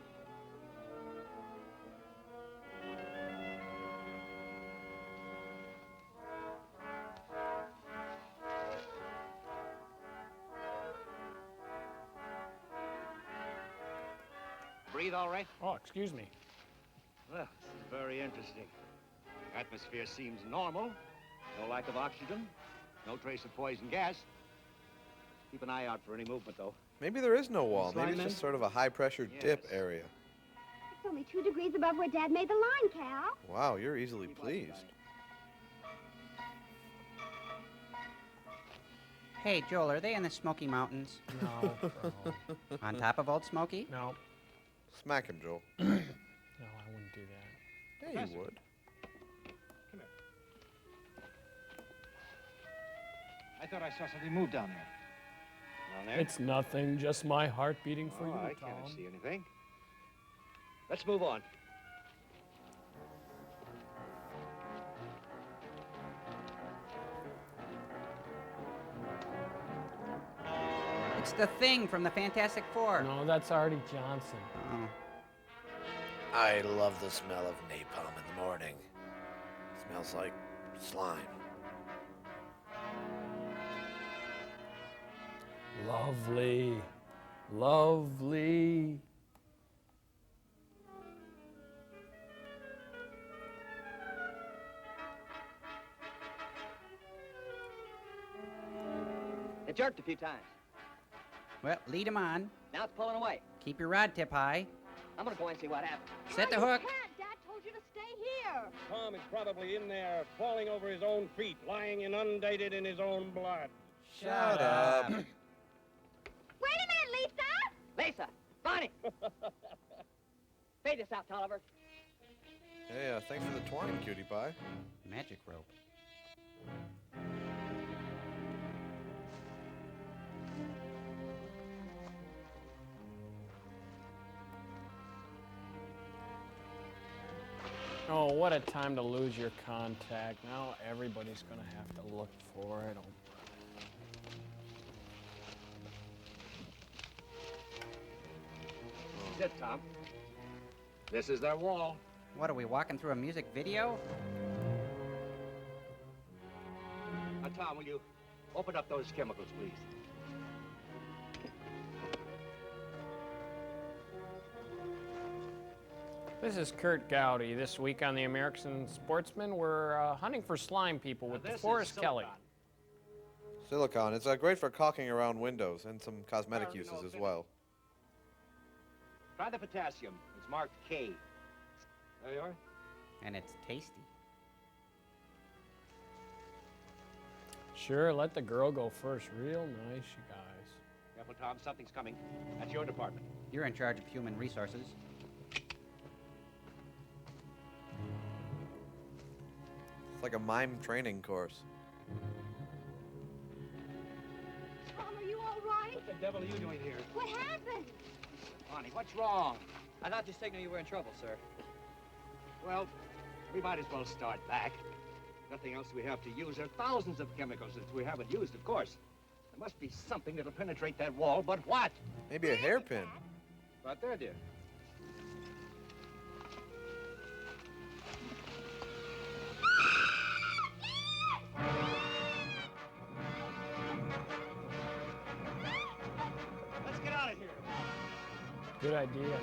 Breathe all right? Oh, excuse me. Well, this is very interesting. Atmosphere seems normal. No lack of oxygen. No trace of poison gas. Keep an eye out for any movement, though. Maybe there is no wall. Maybe it's Slime just sort of a high-pressure dip area. It's only 2 degrees above where Dad made the line, Cal. Wow, you're easily pleased. Hey, Joel, are they in the Smoky Mountains? No. On top of Old Smoky? No. Smack him, Joel. No, I wouldn't do that. Yeah, you would. I thought I saw something move down there. Down there? It's nothing, just my heart beating for you, I Tom. can't see anything. Let's move on. It's the Thing from the Fantastic Four. No, that's Artie Johnson. Oh. I love the smell of napalm in the morning. Smells like slime. Lovely. Lovely. It jerked a few times. Well, lead him on. Now it's pulling away. Keep your rod tip high. I'm gonna go and see what happened. Set the hook. Dad told you to stay here. Tom is probably in there, falling over his own feet, lying inundated in his own blood. Shut up. Wait a minute, Lisa! Lisa! Bonnie! Fade this out, Tolliver. Hey, thanks for the twine, cutie pie. Magic rope. Oh, what a time to lose your contact. Now everybody's going to have to look for it. That's it, Tom. This is their wall. What, are we walking through a music video? Now, Tom, will you open up those chemicals, please? This is Kurt Gowdy. This week on the American Sportsman, we're hunting for slime people with DeForest Kelly. Silicon. It's great for caulking around windows and some cosmetic uses as well. Try the potassium. It's marked K. There you are. And it's tasty. Sure, let the girl go first. Real nice, you guys. Careful, Tom. Something's coming. That's your department. You're in charge of human resources. It's like a mime training course. Tom, are you all right? What the devil are you doing here? What happened? Bonnie, what's wrong? I thought the signal you were in trouble, sir. Well, we might as well start back. Nothing else we have to use. There are thousands of chemicals that we haven't used, of course. There must be something that'll penetrate that wall, but what? Maybe a hairpin. Right there, dear. Let's get out of here. Good idea.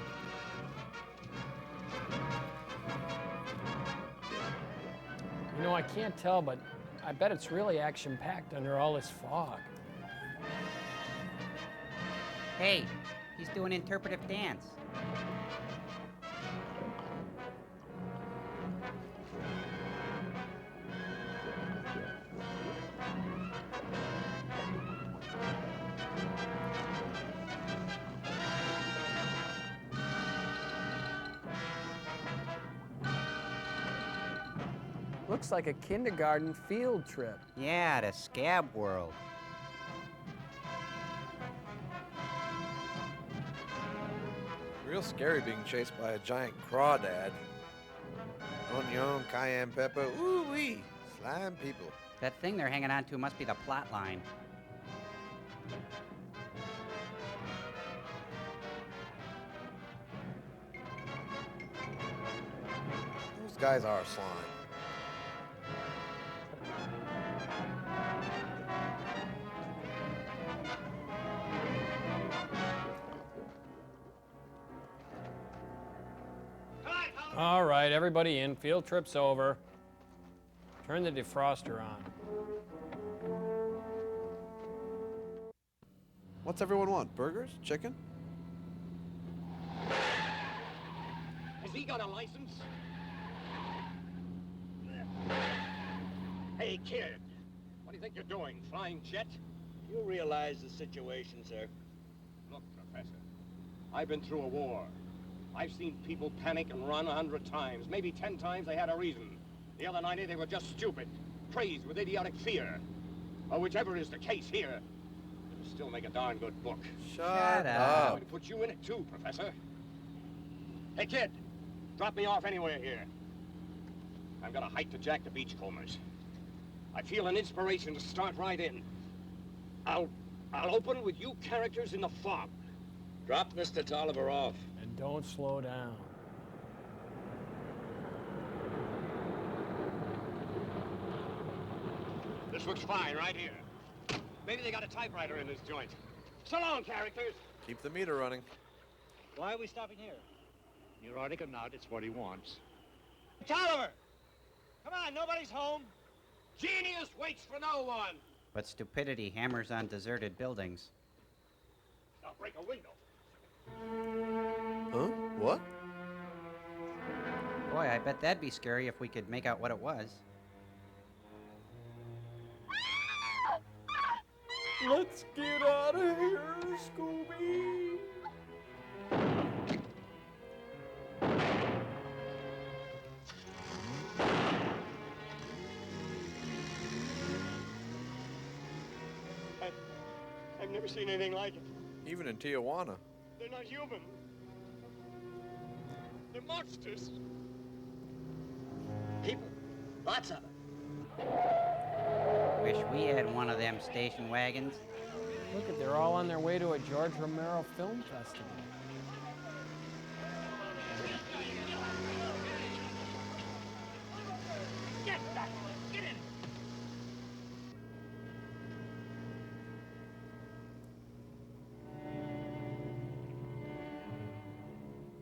You know, I can't tell, but I bet it's really action-packed under all this fog. Hey, he's doing interpretive dance. Looks like a kindergarten field trip. Yeah, to Scab World. Real scary being chased by a giant crawdad. Onion, cayenne pepper, ooh-wee, slime people. That thing they're hanging on to must be the plot line. Those guys are slime. All right, everybody in. Field trip's over. Turn the defroster on. What's everyone want? Burgers? Chicken? Has he got a license? Hey, kid. What do you think you're doing? Flying jet? You realize the situation, sir? Look, Professor, I've been through a war. I've seen people panic and run 100 times. Maybe 10 times they had a reason. The other 90, they were just stupid, crazed with idiotic fear. Or whichever is the case here, it'll still make a darn good book. Shut up. I'm going to put you in it too, Professor. Hey, kid, drop me off anywhere here. I've got a hike to jack the beachcombers. I feel an inspiration to start right in. I'll open with you characters in the fog. Drop Mr. Tolliver off. And don't slow down. This looks fine right here. Maybe they got a typewriter in this joint. So long, characters. Keep the meter running. Why are we stopping here? Neurotic or not, it's what he wants. Tolliver! Come on, nobody's home. Genius waits for no one. But stupidity hammers on deserted buildings. I'll break a window. Huh? What? Boy, I bet that'd be scary if we could make out what it was. Let's get out of here, Scooby. I've never seen anything like it. Even in Tijuana. They're not human. They're monsters. People. Lots of them. Wish we had one of them station wagons. Look at, they're all on their way to a George Romero film festival. Get back! Get in!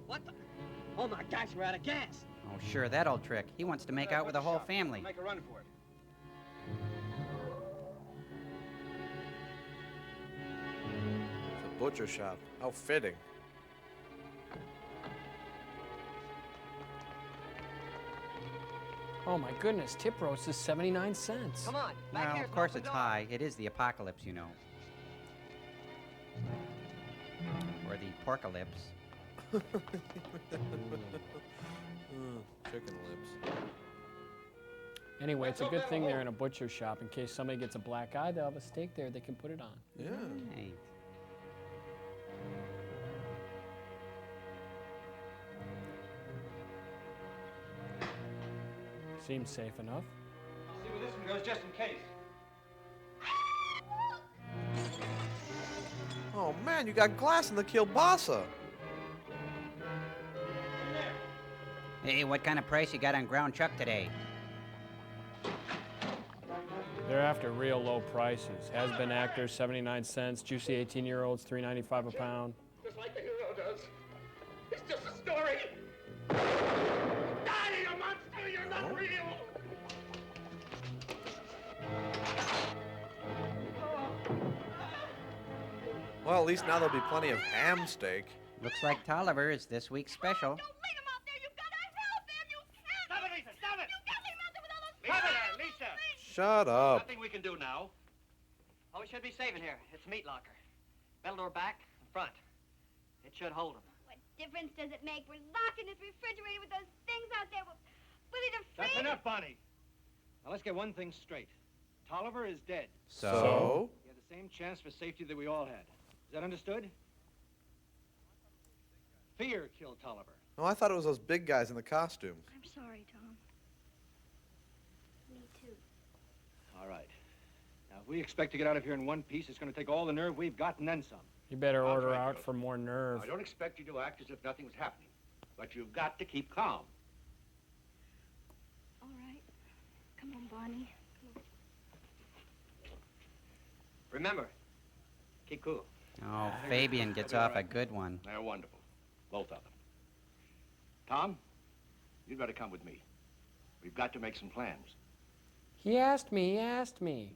What the? Oh my gosh, we're out of gas. Oh, sure, that old trick. He wants to make out with the whole family. Make a run for it. It's a butcher shop. How fitting. Oh my goodness, tip roast is 79 cents. Come on, Well, back here. of course it's high. It is the apocalypse, you know. Or the porcalypse. Chicken lips. Anyway, it's a good thing they're in a butcher shop. In case somebody gets a black eye, they'll have a steak there they can put it on. Yeah. Right. Seems safe enough. I'll see where this one goes just in case. Oh man, you got glass in the kielbasa. Hey, what kind of price you got on ground chuck today? They're after real low prices. Has-been actors, 79 cents. Juicy 18-year-olds, $3.95 a pound. Just like the hero does. It's just a story. Die, you monster! You're not real! Well, at least now there'll be plenty of ham steak. Looks like Tolliver is this week's special. Stop it, Lisa! Stop it! Lisa! Shut up. Nothing we can do now. Oh, we should be safe in here. It's a meat locker. Metal door back and front. It should hold them. What difference does it make? We're locked in this refrigerator with those things out there. Will it That's freeze? enough, Bonnie. Now let's get one thing straight. Tolliver is dead. So? He had the same chance for safety that we all had. Is that understood? Fear killed Tolliver. Oh, I thought it was those big guys in the costumes. I'm sorry, Tom. Me too. All right. Now, if we expect to get out of here in one piece, it's going to take all the nerve we've got and then some. You better I'll order try, out Joe. for more nerve. I don't expect you to act as if nothing was happening, but you've got to keep calm. All right. Come on, Bonnie. Remember, keep cool. Oh, Fabian gets off a good one. They're wonderful, both of them. Tom, you'd better come with me. We've got to make some plans. He asked me.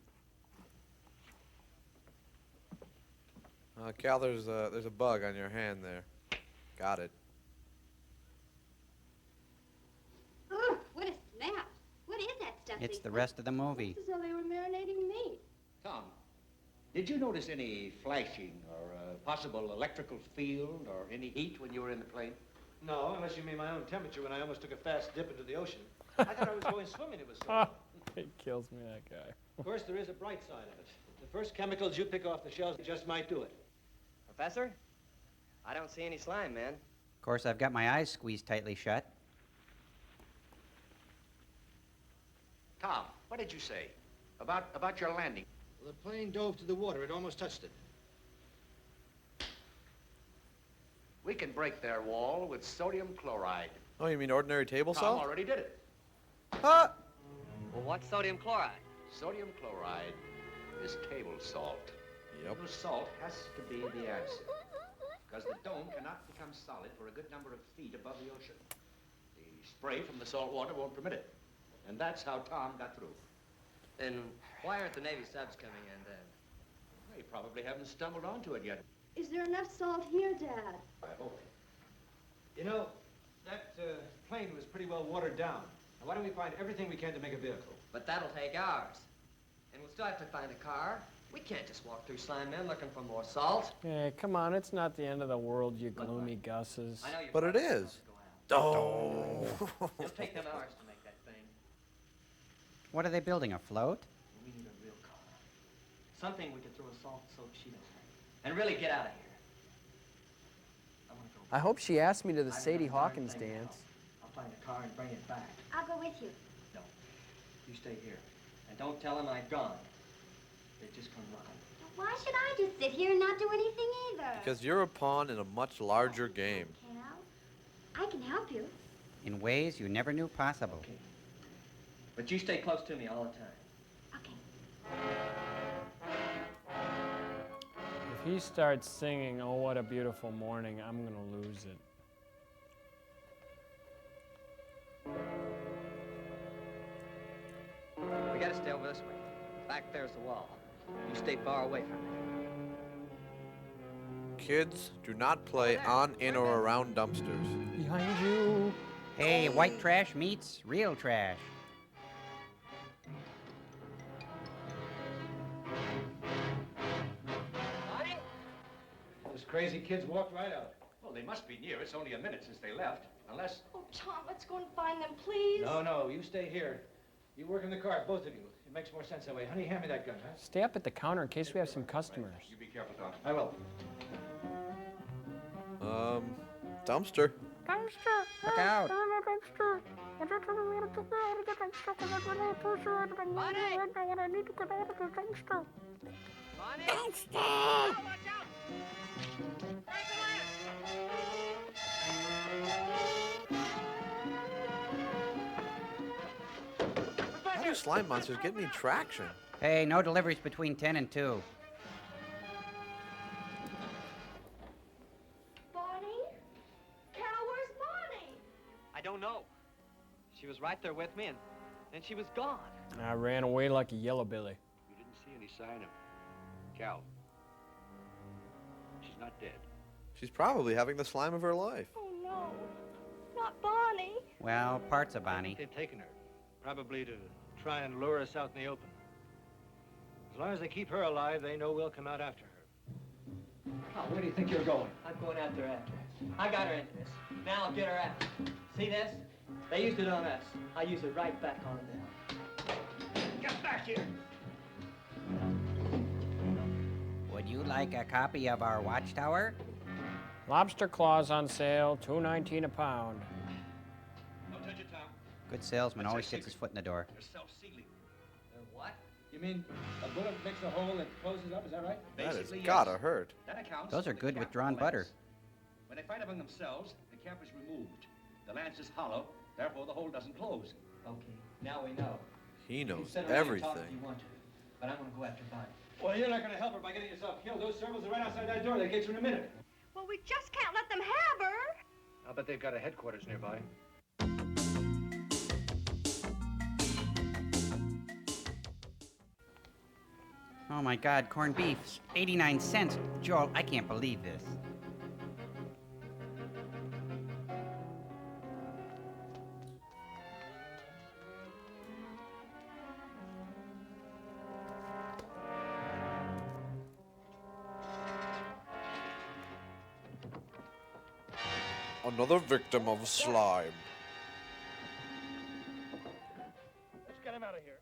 Cal, there's a bug on your hand there. Got it. Oh, what a smell. What is that stuff? It's Lisa? the rest of the movie. It's as though they were marinating meat. Tom, did you notice any flashing or possible electrical field or any heat when you were in the plane? No, unless you mean my own temperature when I almost took a fast dip into the ocean. I thought I was going swimming. It was so. It kills me, that guy. Of course, there is a bright side of it. The first chemicals you pick off the shelves just might do it. Professor? I don't see any slime, man. Of course, I've got my eyes squeezed tightly shut. Tom, what did you say about your landing? Well, the plane dove to the water. It almost touched it. We can break their wall with sodium chloride. Oh, you mean ordinary table Tom salt? already did it. Huh? Well, what's sodium chloride? Sodium chloride is table salt. Yep. The salt has to be the acid, because the dome cannot become solid for a good number of feet above the ocean. The spray from the salt water won't permit it. And that's how Tom got through. Then why aren't the Navy subs coming in then? They probably haven't stumbled onto it yet. Is there enough salt here, Dad? I hope. You know, that plane was pretty well watered down. Now, why don't we find everything we can to make a vehicle? But that'll take hours. And we'll still have to find a car. We can't just walk through Slime Men looking for more salt. Hey, come on, it's not the end of the world, you gloomy gusses. I know you're But it is. Oh. It'll take them hours to make that thing. What are they building, a float? We need a real car. Something we could throw a salt-soaked sheet over. And really get out of here. I want to go. I hope she asked me to the Sadie Hawkins dance. I'll find a car and bring it back. I'll go with you. No. You stay here. And don't tell them I've gone. They just come running. Why should I just sit here and not do anything either? Because you're a pawn in a much larger game. I can help you. In ways you never knew possible. Okay. But you stay close to me all the time. If he starts singing, "Oh, what a beautiful morning," I'm gonna lose it. We gotta stay over this way. Back there's the wall. You stay far away from me. Kids, do not play on, in, or around dumpsters. Behind you. Hey, white trash meets real trash. Those crazy kids walked right out. Well, they must be near. It's only a minute since they left. Unless... Oh, Tom, let's go and find them, please. No, you stay here. You work in the car, both of you. It makes more sense that way. Honey, hand me that gun, huh? Stay up at the counter in case we have some customers. You be careful, Tom. I will. Dumpster. Look out. How do slime monsters get any traction? Hey, no deliveries between 10 and 2. Bonnie? Carol, where's Bonnie? I don't know. She was right there with me, and then she was gone. I ran away like a yellow billy. You didn't see any sign of Cal. She's not dead. She's probably having the slime of her life. Oh, no. Not Bonnie. Well, parts of Bonnie. They've taken her. Probably to try and lure us out in the open. As long as they keep her alive, they know we'll come out after her. Oh, where do you think you're going? I'm going out there after her. I got her into this. Now I'll get her out. See this? They used it on us. I use it right back on them. Get back here! Would you like a copy of our watchtower? Lobster claws on sale, $2.19 a pound. Don't touch it, Tom. Good salesman That's always our gets his secret. foot in the door. They're self-sealing. What? You mean a bullet makes a hole and closes up, is that right? That has Basically, yes. gotta hurt. That accounts Those are for the good with cap drawn on the butter. lance. When they fight among themselves, the cap is removed. The lance is hollow, therefore the hole doesn't close. Okay, now we know. He You knows sit around and talk if everything. you want to, but I'm gonna go after Bonnie. Well, you're not going to help her by getting yourself killed. Those servants are right outside that door. They get you in a minute. Well, we just can't let them have her. I'll bet they've got a headquarters nearby. Oh my God, corned beef, 89 cents. Joel, I can't believe this. Another victim of slime. Let's get him out of here.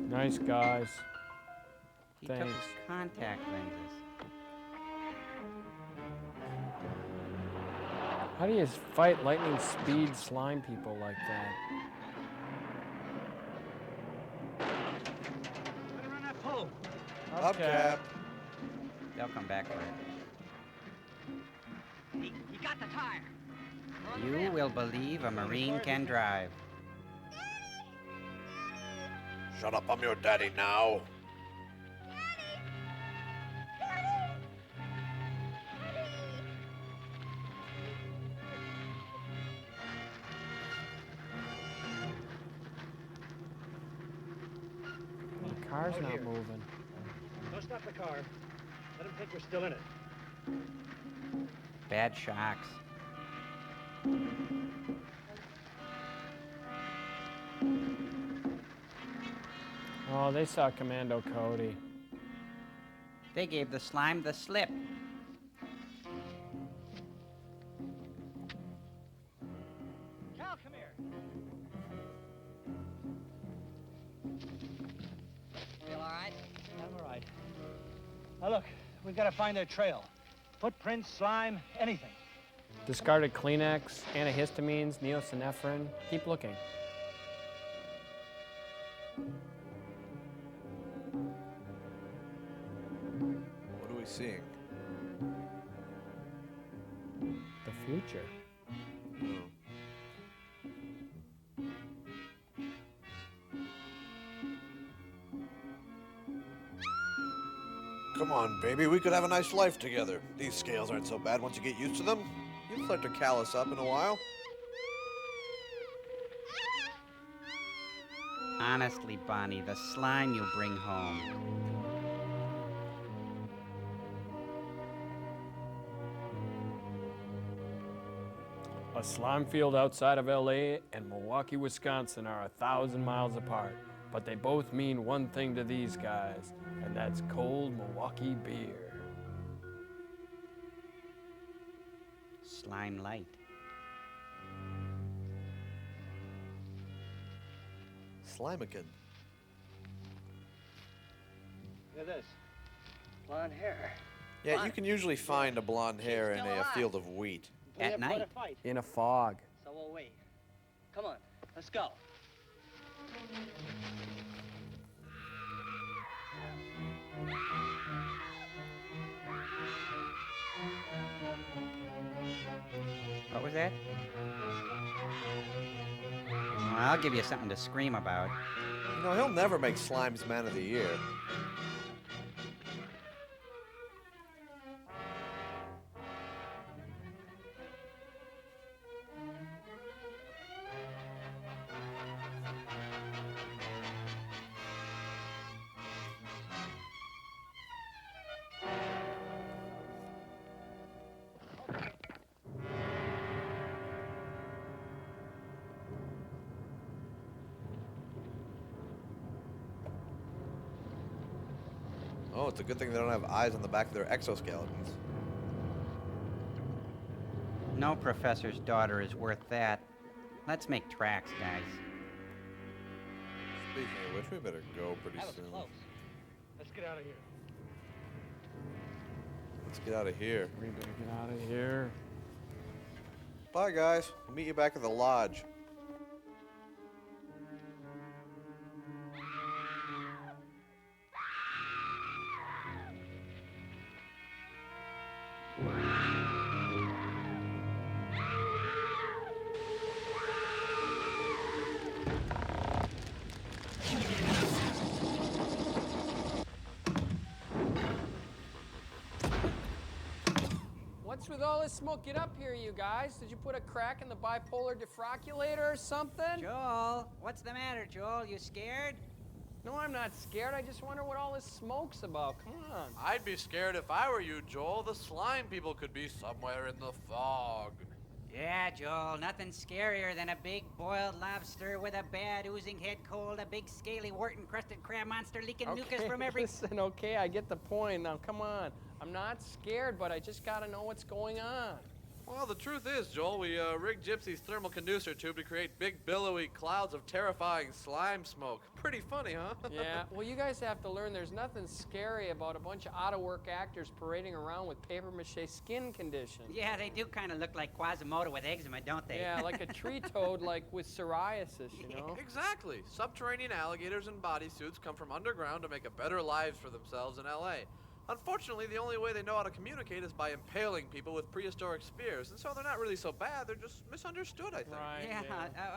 Nice guys. He took Thanks. his contact lenses. How do you fight lightning speed slime people like that? Better run that pole. Hubcap. They'll come back for it. He got the tire. You will believe a Marine can drive. Shut up, I'm your daddy now. Car's Out not here. moving. Don't stop the car. Let him think we're still in it. Bad shocks. Oh, they saw Commando Cody. They gave the slime the slip. Cal, come here. Feel all right? I'm all right. Now look, we've got to find their trail. Footprints, slime, anything. Discarded Kleenex, antihistamines, neosynephrine. Keep looking. What are we seeing? The future. Come on, baby, we could have a nice life together. These scales aren't so bad once you get used to them. You'll start to callous up in a while. Honestly, Bonnie, the slime you bring home. A slime field outside of LA and Milwaukee, Wisconsin are 1,000 miles apart, but they both mean one thing to these guys, and that's cold Milwaukee beer. Slime light. Slimekin. Look at this. Blonde hair. Yeah, you can usually find a blonde hair in a field of wheat. At night. In a fog. So we'll wait. Come on, let's go. What was that? Well, I'll give you something to scream about. You know, he'll never make Slime's Man of the Year. Oh, it's a good thing they don't have eyes on the back of their exoskeletons. No professor's daughter is worth that. Let's make tracks, guys. Speaking of which, we better go pretty soon. Let's get out of here. Let's get out of here. We better get out of here. Bye, guys. We'll meet you back at the lodge. What's with all this smoke? Get up here, you guys. Did you put a crack in the bipolar defrockulator or something? Joel, what's the matter, Joel? You scared? No, I'm not scared. I just wonder what all this smoke's about. Come on. I'd be scared if I were you, Joel. The slime people could be somewhere in the fog. Yeah, Joel, nothing scarier than a big boiled lobster with a bad oozing head cold, a big scaly wart-encrusted crab monster leaking mucus from every... Listen, okay, I get the point. Now, come on. I'm not scared, but I just gotta know what's going on. Well, the truth is, Joel, we rigged Gypsy's thermal conducer tube to create big, billowy clouds of terrifying slime smoke. Pretty funny, huh? Yeah, well, you guys have to learn there's nothing scary about a bunch of out-of-work actors parading around with papier-mâché skin conditions. Yeah, they do kind of look like Quasimodo with eczema, don't they? Yeah, like a tree toad, like with psoriasis, you know? Exactly. Subterranean alligators in bodysuits come from underground to make a better lives for themselves in L.A. Unfortunately, the only way they know how to communicate is by impaling people with prehistoric spears, and so they're not really so bad, they're just misunderstood, I think.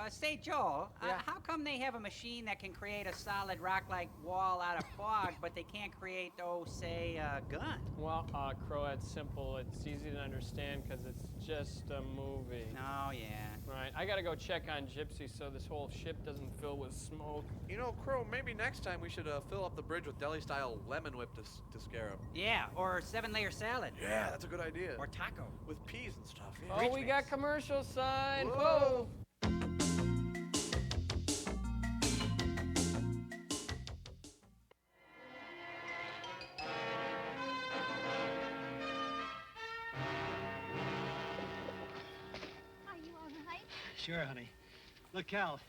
Say, Joel, how come they have a machine that can create a solid rock-like wall out of fog, but they can't create, say, a gun? Well, Crow, it's simple. It's easy to understand because it's just a movie. Oh, yeah. Right. I gotta go check on Gypsy so this whole ship doesn't fill with smoke. You know, Crow, maybe next time we should fill up the bridge with deli-style lemon whip to scare him. Yeah, or 7-layer salad. Yeah, that's a good idea. Or taco. With peas and stuff. Yeah. Oh, we got commercial sign. Whoa. Are you all right? Sure, honey. Look, Cal.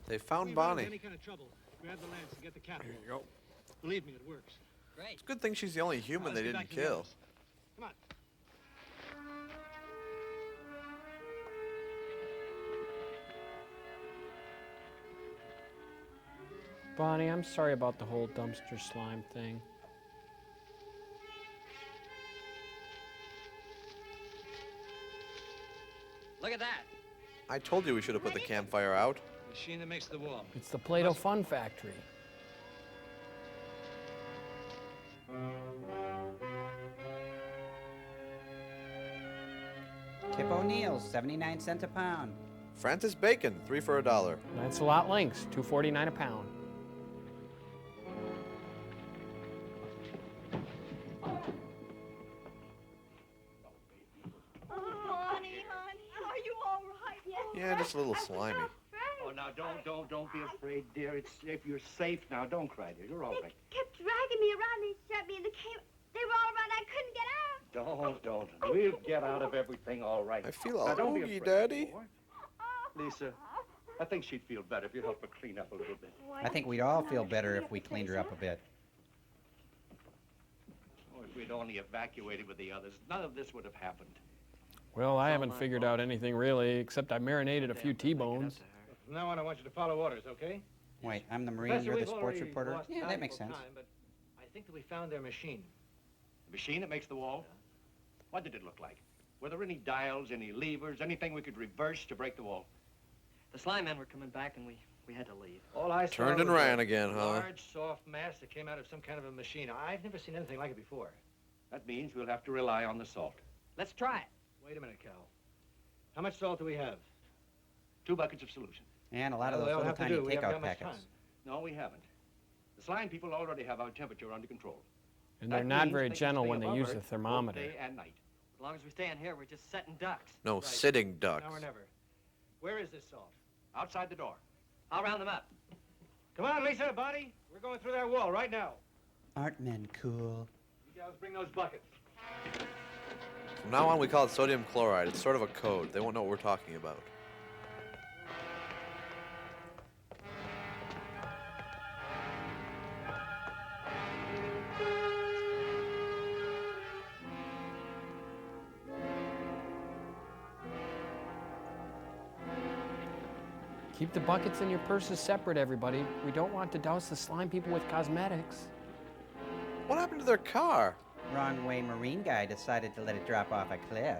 They found if we run Bonnie. into any kind of trouble, grab the lance and get the captain. Here you go. Believe me, it works. Great. It's a good thing she's the only human they Let's get didn't back to the kill. office. Come on. Bonnie, I'm sorry about the whole dumpster slime thing. Look at that. I told you we should have put the campfire out. Machine that makes the wall. It's the Play-Doh Fun Factory. Kip O'Neill's, 79 cents a pound. Francis Bacon, 3 for $1. Lancelot Lynx, $2.49 a pound. Bonnie, honey, are you all right? Yes. Yeah, just a little slimy. Oh, now, don't be afraid, dear. If you're safe now, don't cry, dear. You're all right. Kept dragging me around. They shut me in the cave. They were all around. I couldn't get out. Don't. We'll get out of everything all right. I feel all Now, don't be oogie, afraid, Daddy. boy. Lisa, I think she'd feel better if you help her clean up a little bit. I think we'd all feel better if we cleaned her up a bit. Oh, if we'd only evacuated with the others, none of this would have happened. Well, I haven't figured out anything really, except I marinated a few T-bones. From now on, I want you to follow orders, okay? Wait, I'm the Marine, Professor, you're the we've sports already reporter? lost Yeah, that makes sense. valuable time, but I think that we found their machine. The machine that makes the wall? What did it look like? Were there any dials, any levers, anything we could reverse to break the wall? The slime men were coming back, and we had to leave. All I saw Turned and was ran a again, huh? large, soft mass that came out of some kind of a machine. I've never seen anything like it before. That means we'll have to rely on the salt. Let's try it. Wait a minute, Cal. How much salt do we have? 2 buckets of solution. And a lot of Well, those they'll little have to tiny do. We haven't takeout got much packets. time. No, we haven't. The slime people already have our temperature under control. And they're That not means very they can gentle stay when they above use Earth the both thermometer. Day and night. As long as we stay in here, we're just setting ducks. No, Right. sitting ducks. Now or never. Where is this salt? Outside the door. I'll round them up. Come on, Lisa, Bonnie. We're going through that wall right now. Aren't men cool? You gals bring those buckets. From now on, we call it sodium chloride. It's sort of a code. They won't know what we're talking about. Keep the buckets and your purses separate, everybody. We don't want to douse the slime people with cosmetics. What happened to their car? Wrong way Marine guy decided to let it drop off a cliff.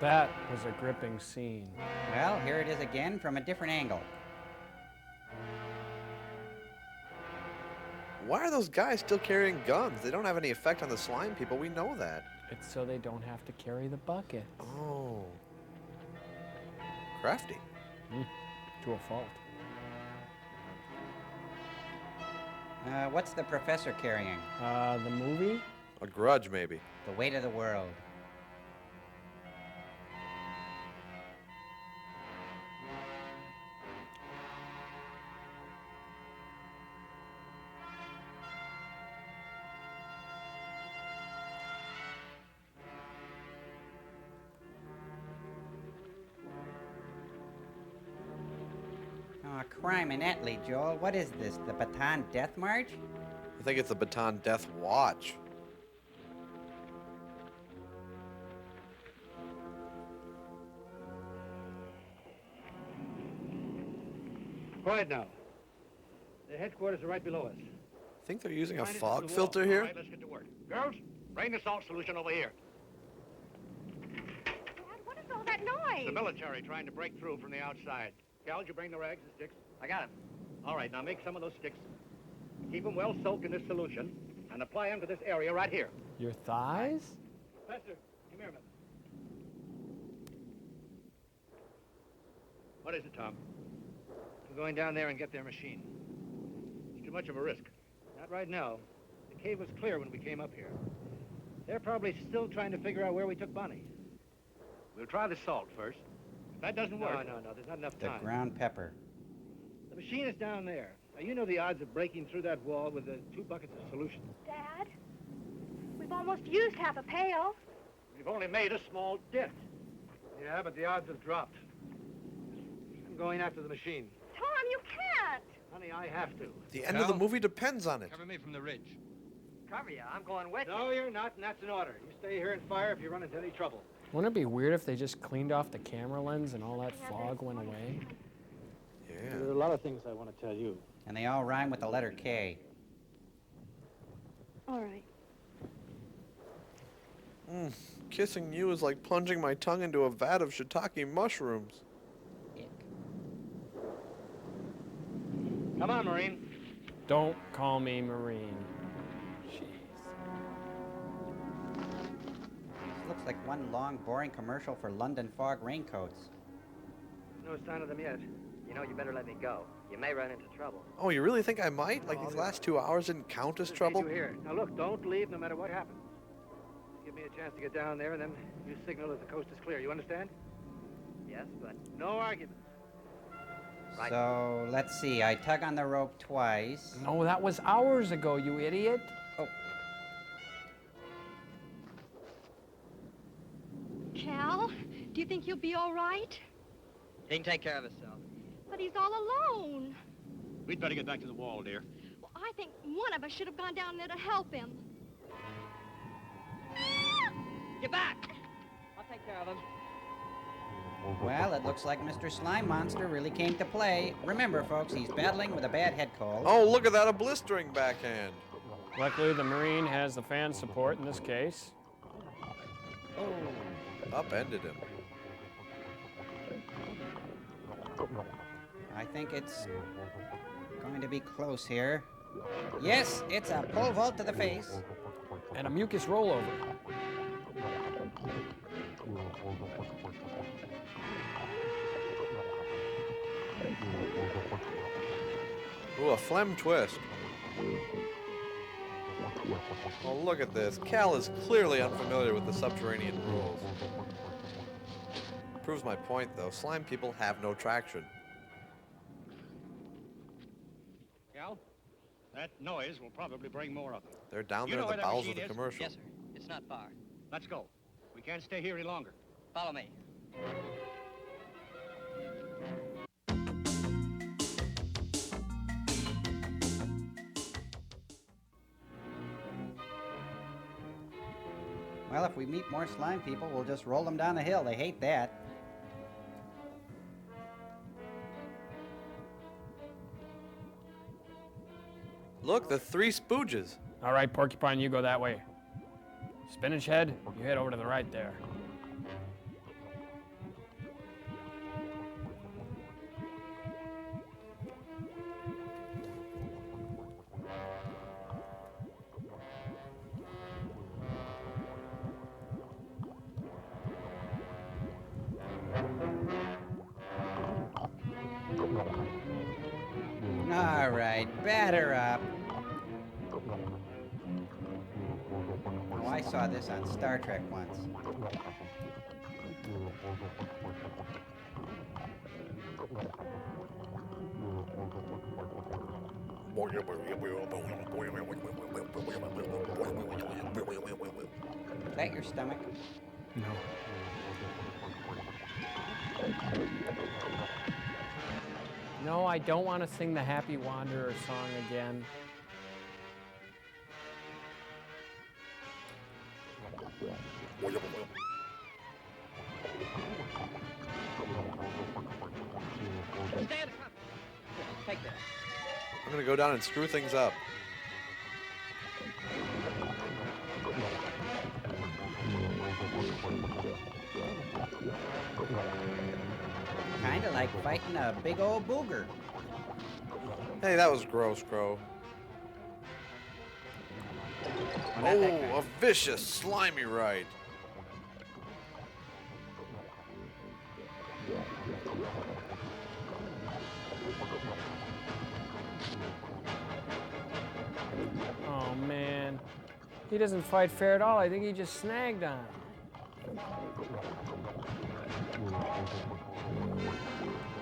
That was a gripping scene. Well, here it is again from a different angle. Why are those guys still carrying guns? They don't have any effect on the slime people. We know that. It's so they don't have to carry the bucket. Oh. Crafty. To a fault. What's the professor carrying? The movie? A grudge, maybe. The weight of the world. Oh, crime in Etley, Joel. What is this, the Baton Death March? I think it's the Baton Death Watch. Quiet now. The headquarters are right below us. Think they're using a Find it fog through the filter wall. here? All right, let's get to work. Girls, bring the salt solution over here. What is all that noise? It's the military trying to break through from the outside. Cal, did you bring the rags and sticks? I got him. All right, now make some of those sticks. Keep them well soaked in this solution and apply them to this area right here. Your thighs? Professor, come here a minute. What is it, Tom? We're going down there and get their machine. It's too much of a risk. Not right now. The cave was clear when we came up here. They're probably still trying to figure out where we took Bonnie. We'll try the salt first. If that doesn't work... No, there's not enough The time. ground pepper. The machine is down there. Now, you know the odds of breaking through that wall with the 2 buckets of solution. Dad, we've almost used half a pail. We've only made a small dent. Yeah, but the odds have dropped. I'm going after the machine. Tom, you can't. Honey, I have to. The end of the movie depends on it. Cover me from the ridge. Cover ya. I'm going with No, you're not, and that's an order. You stay here and fire if you run into any trouble. Wouldn't it be weird if they just cleaned off the camera lens and all that fog went away? Yeah. There are a lot of things I want to tell you. And they all rhyme with the letter K. All right. Kissing you is like plunging my tongue into a vat of shiitake mushrooms. Come on, Marine. Don't call me Marine. Looks like one long, boring commercial for London fog raincoats. No sign of them yet. You know, you better let me go. You may run into trouble. Oh, you really think I might? Like these last 2 hours didn't count as trouble? You here. Now look, don't leave no matter what happens. Give me a chance to get down there, and then you signal that the coast is clear. You understand? Yes, but... No arguments. Right. So, let's see. I tug on the rope twice. No, that was hours ago, you idiot. Oh. Cal, do you think he'll be all right? He can take care of himself. But he's all alone. We'd better get back to the wall, dear. Well, I think one of us should have gone down there to help him. Get back! I'll take care of him. Well, it looks like Mr. Slime Monster really came to play. Remember, folks, he's battling with a bad head cold. Oh, look at that, a blistering backhand. Luckily, the Marine has the fan support in this case. Oh, upended him. I think it's going to be close here. Yes, it's a pole vault to the face. And a mucus rollover. Ooh, a phlegm twist. Oh, look at this. Cal is clearly unfamiliar with the subterranean rules. Proves my point, though. Slime people have no traction. Cal, that noise will probably bring more of them. They're down You there know in the where that bowels of machine the is? commercial. Yes, sir. It's not far. Let's go. We can't stay here any longer. Follow me. Well, if we meet more slime people, we'll just roll them down the hill. They hate that. Look, the 3 spooges. All right, Porcupine, you go that way. Spinach Head, you head over to the right there. All right, batter up. Oh, I saw this on Star Trek once. Is that your stomach? No. No, I don't want to sing the Happy Wanderer song again. Take this. I'm gonna go down and screw things up. Kinda like fighting a big old booger. Hey, that was gross, Crow. Well, not that Oh, kind. a vicious, slimy ride. Oh, man. He doesn't fight fair at all. I think he just snagged on him.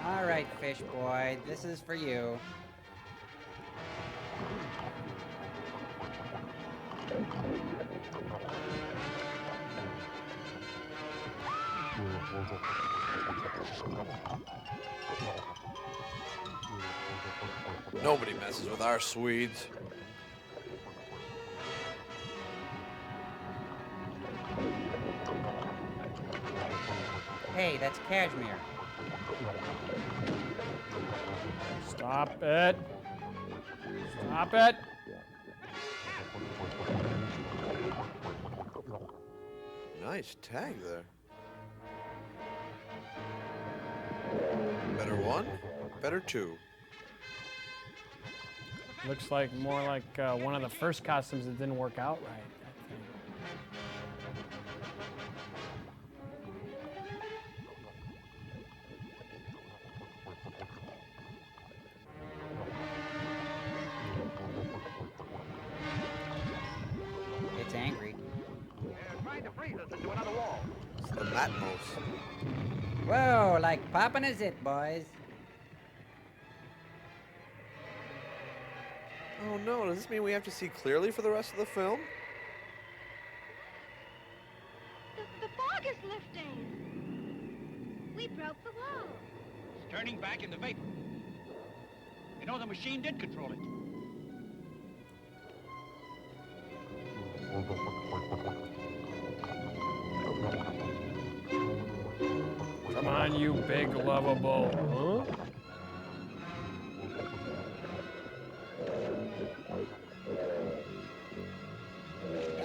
All right, fish boy, this is for you. Nobody messes with our Swedes. Hey, that's cashmere. Stop it. Stop it. Nice tag there. Better one, better two. Looks like more like one of the first costumes that didn't work out right. It's angry. They're trying to freeze us into another wall. It's the Matmos. Whoa, like popping a zit, boys. Oh no, does this mean we have to see clearly for the rest of the film? The fog is lifting. We broke the wall. It's turning back into vapor. You know, the machine did control it. Come on, you big lovable. Huh?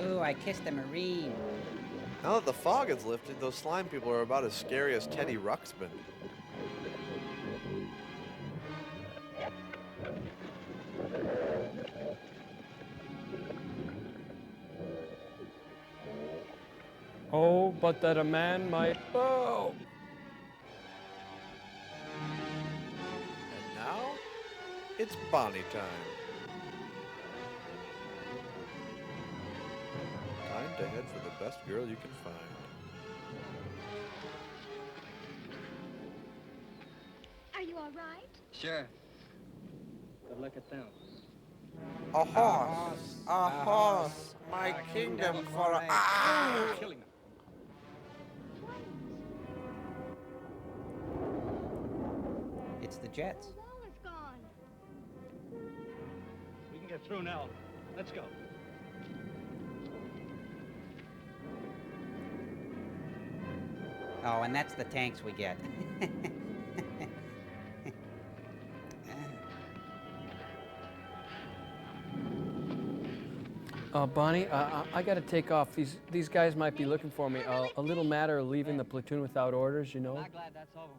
Ooh, I kissed a Marine. Now that the fog is lifted, those slime people are about as scary as Teddy Ruxpin. Oh, but that a man might. Oh! And now, it's Bonnie time. Time to head for the best girl you can find. Are you all right? Sure. But look at them. A horse, my kingdom for a... Ah! Killing them. It's the Jets. The wall is gone. We can get through now. Let's go. Oh, and that's the tanks we get. Bonnie, I got to take off. These guys might be looking for me. A little matter of leaving the platoon without orders, you know? I'm glad that's over with.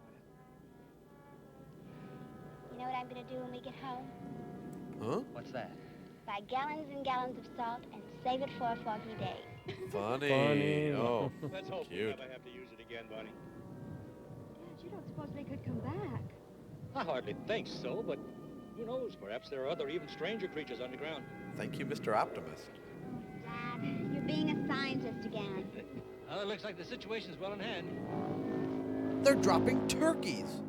You know what I'm going to do when we get home? Huh? What's that? Buy gallons and gallons of salt and save it for a foggy day. Funny. Funny. Oh, Let's hope we cute. never have to use it again, Bonnie. Dad, you don't suppose they could come back? I hardly think so, but who knows? Perhaps there are other, even stranger creatures underground. Thank you, Mr. Optimist. Dad, you're being a scientist again. Well, it looks like the situation's well in hand. They're dropping turkeys.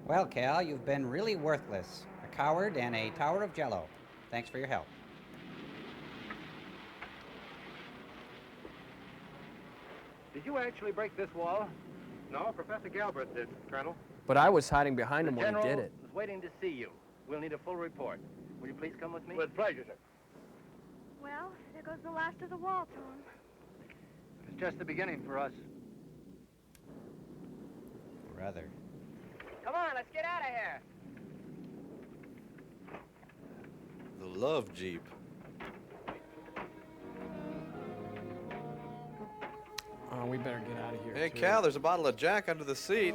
Well, Cal, you've been really worthless. A coward and a tower of jello. Thanks for your help. Did you actually break this wall? No, Professor Galbraith did, Colonel. But I was hiding behind him The when he General did it. is waiting to see you. We'll need a full report. Will you please come with me? With pleasure, sir. Well, there goes the last of the wall, Tom. It's just the beginning for us. Brother. Come on, let's get out of here. love Jeep. Oh, we better get out of here. Hey, too. Cal, there's a bottle of Jack under the seat.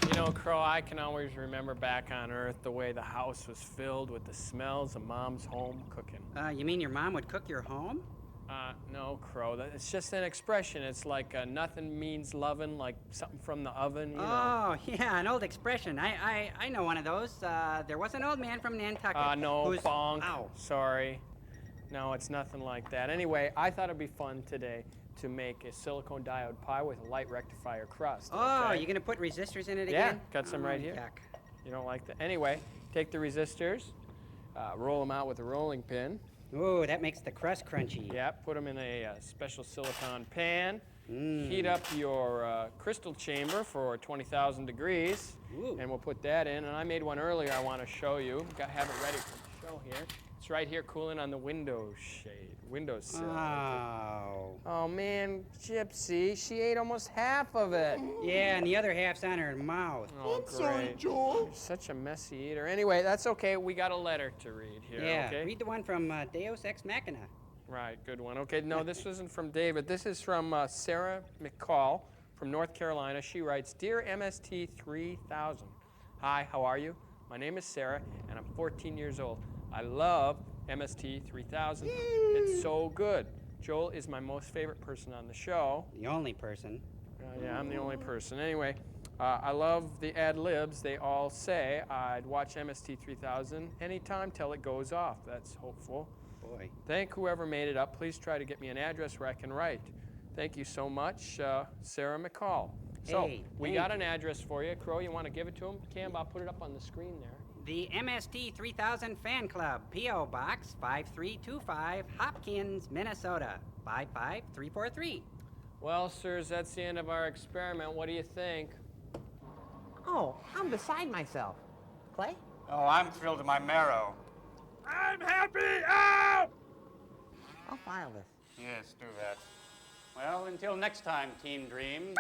You know, Crow, I can always remember back on Earth the way the house was filled with the smells of Mom's home cooking. You mean your mom would cook your home? No, Crow. It's just an expression. It's like nothing means lovin', like something from the oven, you know. Oh, yeah, an old expression. I know one of those. There was an old man from Nantucket. No, who's... bonk. Ow. Sorry. No, it's nothing like that. Anyway, I thought it'd be fun today to make a silicone diode pie with a light rectifier crust. Oh, okay? you're going to put resistors in it Yeah, again? got some right here. Yuck. You don't like that? Anyway, take the resistors, roll them out with a rolling pin. Ooh, that makes the crust crunchy. Yeah, put them in a special silicone pan. Heat up your crystal chamber for 20,000 degrees. Ooh. And we'll put that in. And I made one earlier I want to show you. Have it ready for the show here. It's right here cooling on the windowsill. Oh. Oh, man, Gypsy, she ate almost half of it. Yeah, and the other half's on her mouth. Oh, great. Joel. You're such a messy eater. Anyway, that's okay. We got a letter to read here, Yeah, okay? read the one from Deus Ex Machina. Right, good one. Okay, no, this isn't from David. This is from Sarah McCall from North Carolina. She writes, Dear MST 3000, hi, how are you? My name is Sarah, and I'm 14 years old. I love MST 3000. It's so good. Joel is my most favorite person on the show. The only person. Yeah, I'm the only person. Anyway, I love the ad-libs. They all say I'd watch MST 3000 anytime till it goes off. That's hopeful. Boy. Thank whoever made it up. Please try to get me an address where I can write. Thank you so much, Sarah McCall. So, Hey, we got an address for you. Crow, you want to give it to him? Cam, I'll put it up on the screen there. The MST 3000 Fan Club, P.O. Box 5325, Hopkins, Minnesota 55343. Well, sirs, that's the end of our experiment. What do you think? Oh, I'm beside myself. Clay? Oh, I'm thrilled to my marrow. I'm happy! Ow! I'll file this. Yes, do that. Well, until next time, Team Dream.